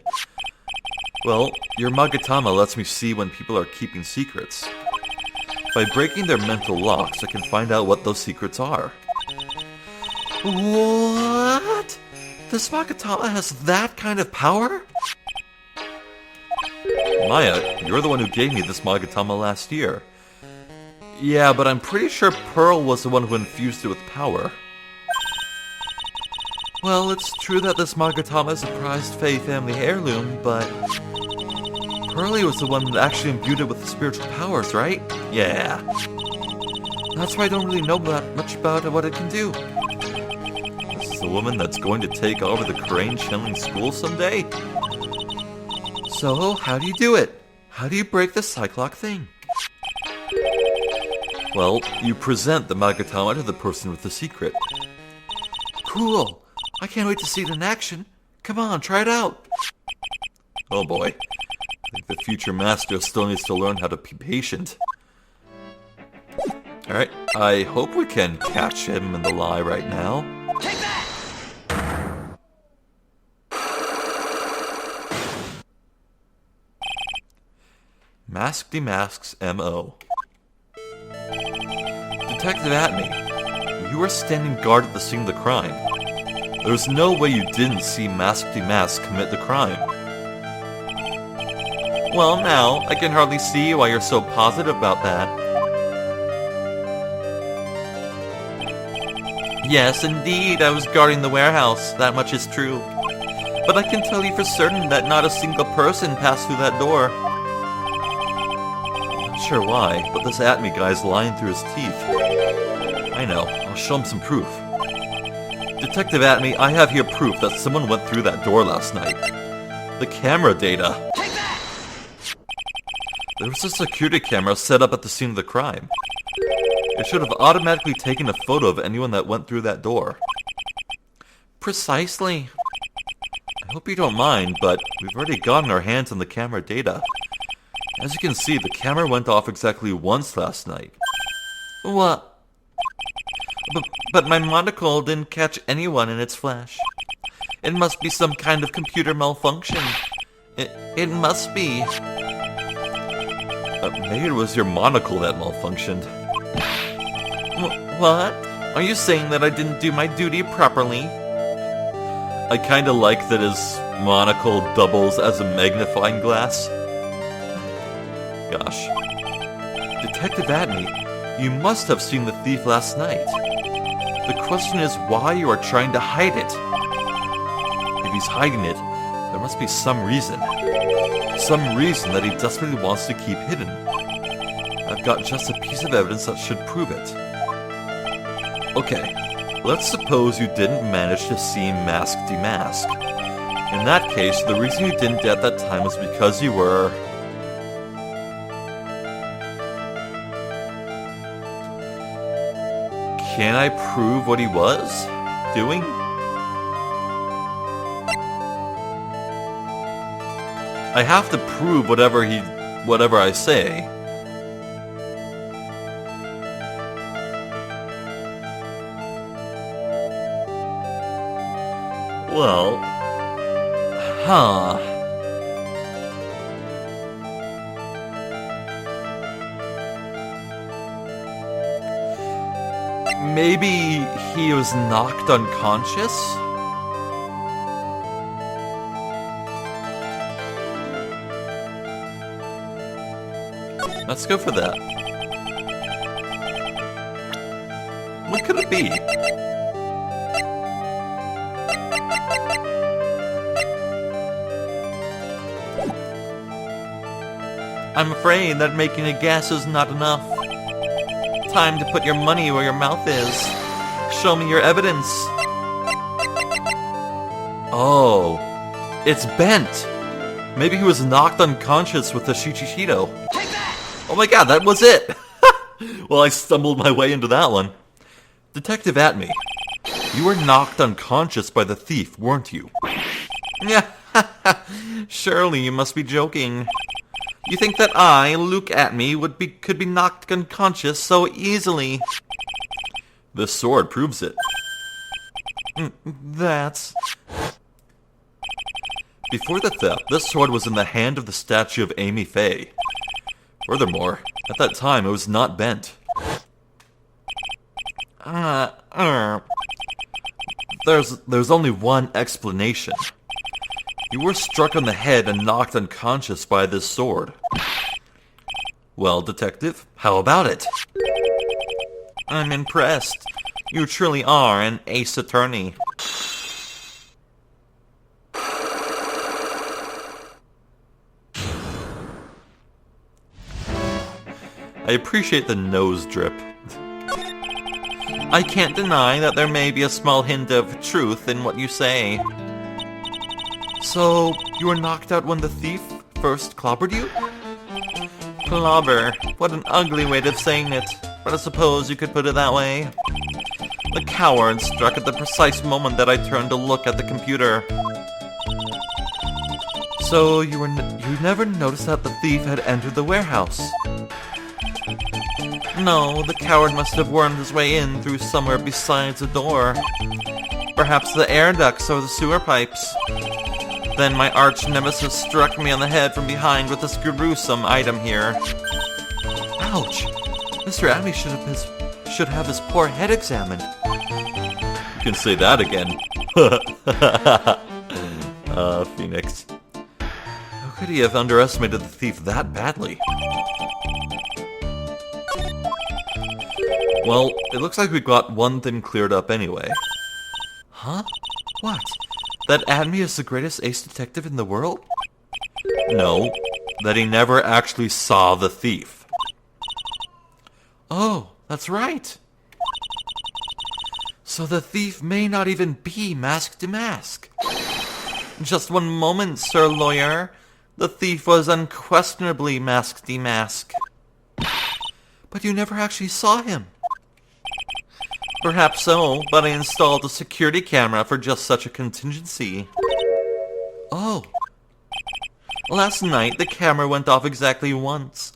Well, your Magatama lets me see when people are keeping secrets. By breaking their mental locks, I can find out what those secrets are. What? This Magatama has that kind of power? Maya, you're the one who gave me this Magatama last year. Yeah, but I'm pretty sure Pearl was the one who infused it with power. Well, it's true that this Magatama is a prized Fae family heirloom, but Pearlie was the one that actually imbued it with spiritual powers, right? Yeah. That's why I don't really know that much about what it can do. This is the woman that's going to take over the Crane Channeling School someday? So, how do you do it? How do you break the Cyclock thing? Well, you present the Magatama to the person with the secret. Cool! I can't wait to see it in action. Come on, try it out! Oh boy. I think the future master still needs to learn how to be patient. Alright, I hope we can catch him in the lie right now. Take that! Mask Demasks M.O. Detective Atmey, you were standing guard at the scene of the crime. There's no way you didn't see Mask Demask commit the crime. Well, now, I can hardly see why you're so positive about that. Yes, indeed, I was guarding the warehouse, that much is true. But I can tell you for certain that not a single person passed through that door. Not sure why, but this Atmey guy's lying through his teeth. I know, I'll show him some proof. Detective Atmey, I have here proof that someone went through that door last night. The camera data. There was a security camera set up at the scene of the crime. It should have automatically taken a photo of anyone that went through that door. Precisely. I hope you don't mind, but we've already gotten our hands on the camera data. As you can see, the camera went off exactly once last night. What? But my monocle didn't catch anyone in its flash. It must be some kind of computer malfunction. It must be. Maybe it was your monocle that malfunctioned. What? Are you saying that I didn't do my duty properly? I kinda like that his monocle doubles as a magnifying glass. Gosh. Detective Atmey, you must have seen the thief last night. The question is why you are trying to hide it. If he's hiding it, there must be some reason. Some reason that he desperately wants to keep hidden. I've got just a piece of evidence that should prove it. Okay, let's suppose you didn't manage to see Mask Demask. In that case, the reason you didn't at that time was because you were... Can I prove what he was doing? I have to prove whatever I say. Well, maybe he was knocked unconscious? Let's go for that. What could it be? I'm afraid that making a guess is not enough. Time to put your money where your mouth is. Show me your evidence. Oh, it's bent. Maybe he was knocked unconscious with the Shichichido. Oh my god, that was it! Well, I stumbled my way into that one. Detective Atmey, you were knocked unconscious by the thief, weren't you? Yeah, surely you must be joking. You think that I, Luke Atmey, could be knocked unconscious so easily? This sword proves it. That's... Before the theft, this sword was in the hand of the statue of Amy Faye. Furthermore, at that time it was not bent. There's only one explanation. You were struck on the head and knocked unconscious by this sword. Well, Detective, how about it? I'm impressed. You truly are an ace attorney. I appreciate the nose drip. I can't deny that there may be a small hint of truth in what you say. So, you were knocked out when the thief first clobbered you? Clobber. What an ugly way of saying it. But I suppose you could put it that way. The coward struck at the precise moment that I turned to look at the computer. So, you never noticed that the thief had entered the warehouse? No, the coward must have wormed his way in through somewhere besides the door. Perhaps the air ducts or the sewer pipes. Then my arch nemesis struck me on the head from behind with this gruesome item here. Ouch! Mr. Atmey should have his poor head examined. You can say that again. Phoenix. How could he have underestimated the thief that badly? Well, it looks like we got one thing cleared up anyway. Huh? What? That Admey is the greatest ace detective in the world? No, that he never actually saw the thief. Oh, that's right. So the thief may not even be mask to mask. Just one moment, Sir Lawyer. The thief was unquestionably mask to mask. But you never actually saw him. Perhaps so, but I installed a security camera for just such a contingency. Oh. Last night, the camera went off exactly once.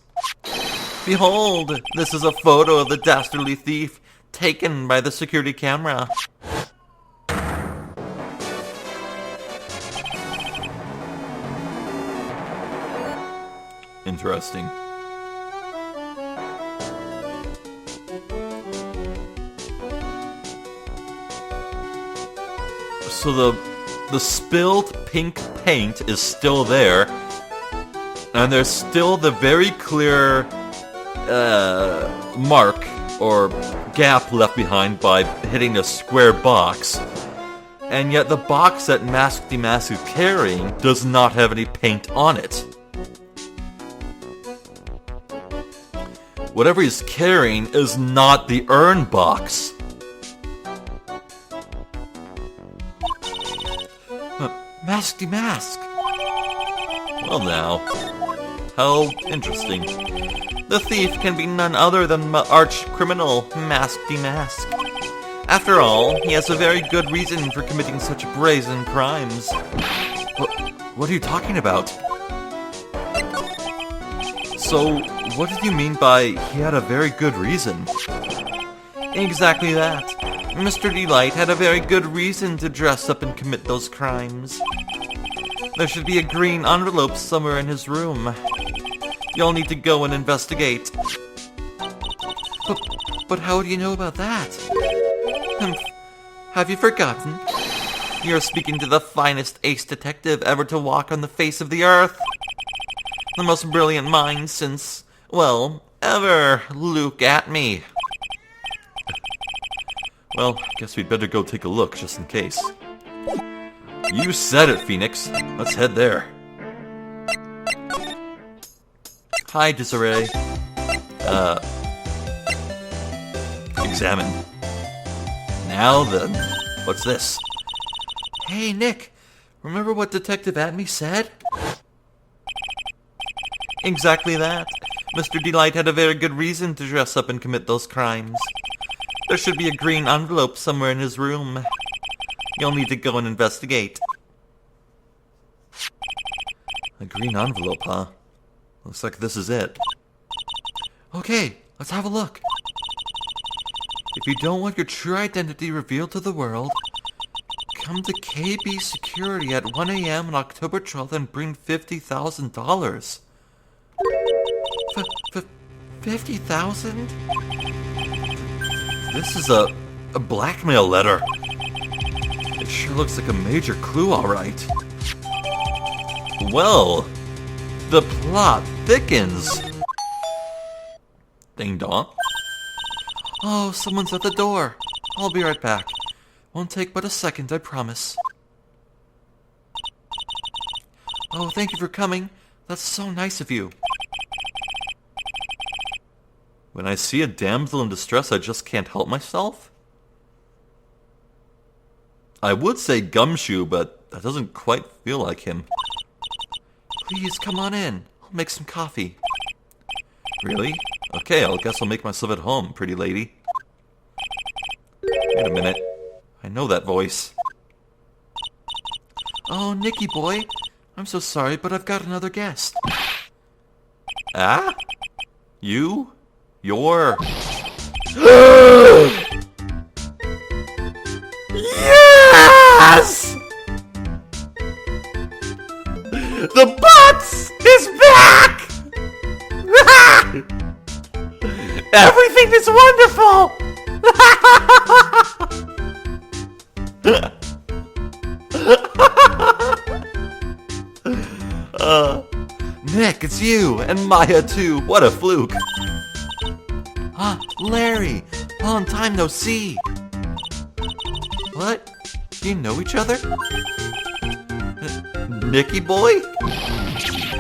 Behold, this is a photo of the dastardly thief taken by the security camera. Interesting. So the spilled pink paint is still there, and there's still the very clear mark or gap left behind by hitting a square box, and yet the box that Mask Demask is carrying does not have any paint on it. Whatever he's carrying is not the urn box. Mask Demask. Well now, how interesting. The thief can be none other than my arch-criminal, Mask Demask. After all, he has a very good reason for committing such brazen crimes. What are you talking about? So, what did you mean by he had a very good reason? Exactly that. Mr. Delight had a very good reason to dress up and commit those crimes. There should be a green envelope somewhere in his room. You'll need to go and investigate. But how do you know about that? Have you forgotten? You're speaking to the finest ace detective ever to walk on the face of the earth. The most brilliant mind since, well, ever, Luke Atmey. Well, guess we'd better go take a look, just in case. You said it, Phoenix. Let's head there. Hi, Desiree. Examine. Now then, what's this? Hey, Nick. Remember what Detective Atmey said? Exactly that. Mr. Delight had a very good reason to dress up and commit those crimes. There should be a green envelope somewhere in his room. You'll need to go and investigate. A green envelope, huh? Looks like this is it. Okay, let's have a look. If you don't want your true identity revealed to the world, Come to KB Security at 1 a.m. on October 12th and bring $50,000. 50,000? This is a blackmail letter. It sure looks like a major clue, alright. Well, the plot thickens. Ding dong. Oh, someone's at the door. I'll be right back. Won't take but a second, I promise. Oh, thank you for coming. That's so nice of you. When I see a damsel in distress, I just can't help myself? I would say Gumshoe, but that doesn't quite feel like him. Please, come on in. I'll make some coffee. Really? Okay, I guess I'll make myself at home, pretty lady. Wait a minute. I know that voice. Oh, Nicky boy. I'm so sorry, but I've got another guest. Ah? You? You're... Yes! The Butz is back! Everything is wonderful! Nick, it's you, and Maya too. What a fluke. Larry, long time no see. What? Do you know each other? Nicky boy?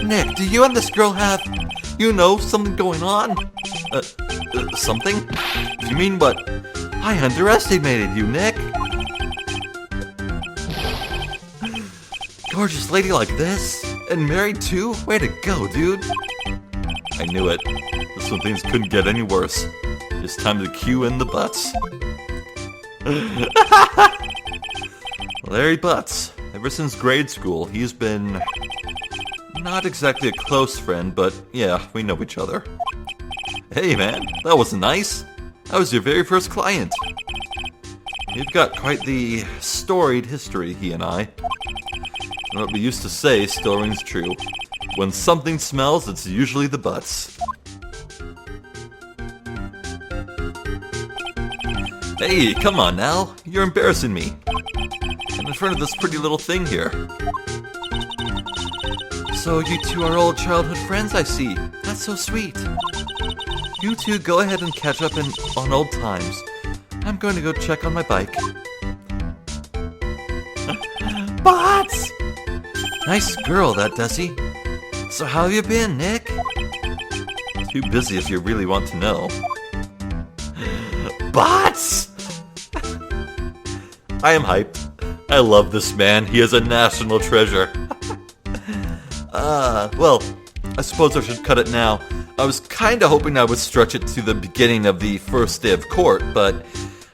Nick, do you and this girl have, something going on? Something? You mean what? I underestimated you, Nick. Gorgeous lady like this? And married too? Way to go, dude. I knew it. This one things couldn't get any worse. It's time to cue in the Butz. Larry Butz. Ever since grade school, he's been... not exactly a close friend, but yeah, we know each other. Hey man, that was nice. I was your very first client. We've got quite the storied history, he and I. What we used to say still rings true. When something smells, it's usually the Butz. Hey, come on now. You're embarrassing me. I'm in front of this pretty little thing here. So you two are old childhood friends, I see. That's so sweet. You two go ahead and catch up on old times. I'm going to go check on my bike. Butz! Nice girl, that Desi. So how have you been, Nick? Too busy if you really want to know. Butz! I am hyped. I love this man. He is a national treasure. Well, I suppose I should cut it now. I was kinda hoping I would stretch it to the beginning of the first day of court, but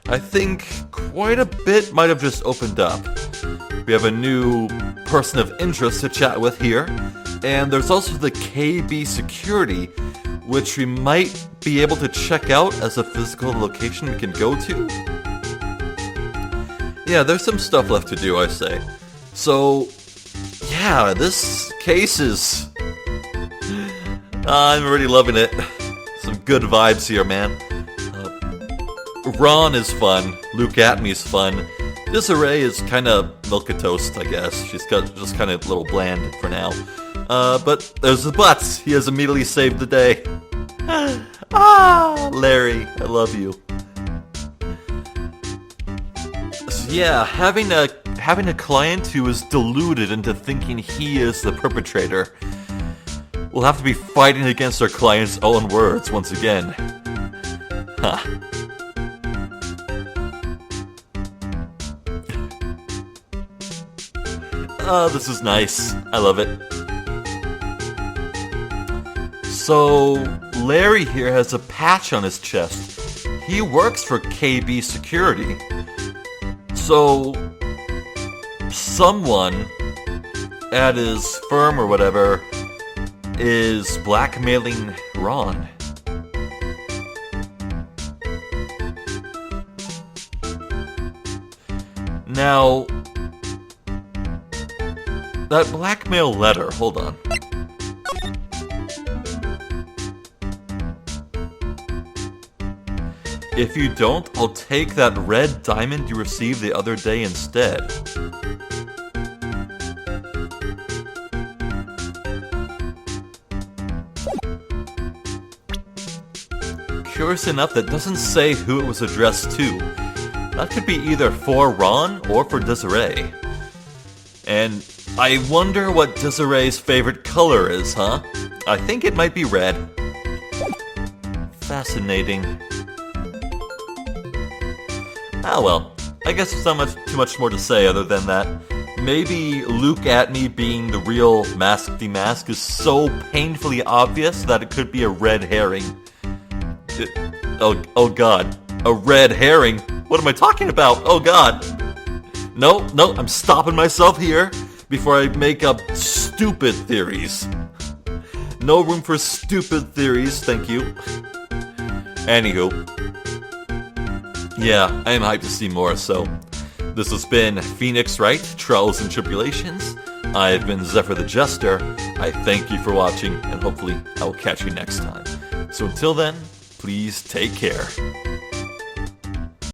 I think quite a bit might have just opened up. We have a new person of interest to chat with here, and there's also the KB Security, which we might be able to check out as a physical location we can go to. Yeah, there's some stuff left to do, I say. So, yeah, this case is... I'm already loving it. Some good vibes here, man. Ron is fun. Luke Atmey's fun. Desiree is kind of milquetoast, I guess. She's got just kind of a little bland for now. But there's the Butz. He has immediately saved the day. Larry, I love you. So yeah, having a client who is deluded into thinking he is the perpetrator. We'll have to be fighting against our client's own words once again. Huh. Oh, this is nice. I love it. So, Larry here has a patch on his chest. He works for KB Security. So, someone at his firm or whatever is blackmailing Ron. Now, that blackmail letter, hold on. If you don't, I'll take that red diamond you received the other day instead. Curious enough, that doesn't say who it was addressed to. That could be either for Ron or for Desiree. And I wonder what Desiree's favorite color is, huh? I think it might be red. Fascinating. Ah well, I guess there's not too much more to say other than that maybe Luke Atmey being the real Mask-the Mask is so painfully obvious that it could be a red herring. Oh god, a red herring? What am I talking about? Oh god. No, I'm stopping myself here before I make up stupid theories. No room for stupid theories, thank you. Anywho. Yeah, I am hyped to see more, so this has been Phoenix Wright, Trials and Tribulations. I have been Zephyr the Jester. I thank you for watching, and hopefully I will catch you next time. So until then, please take care.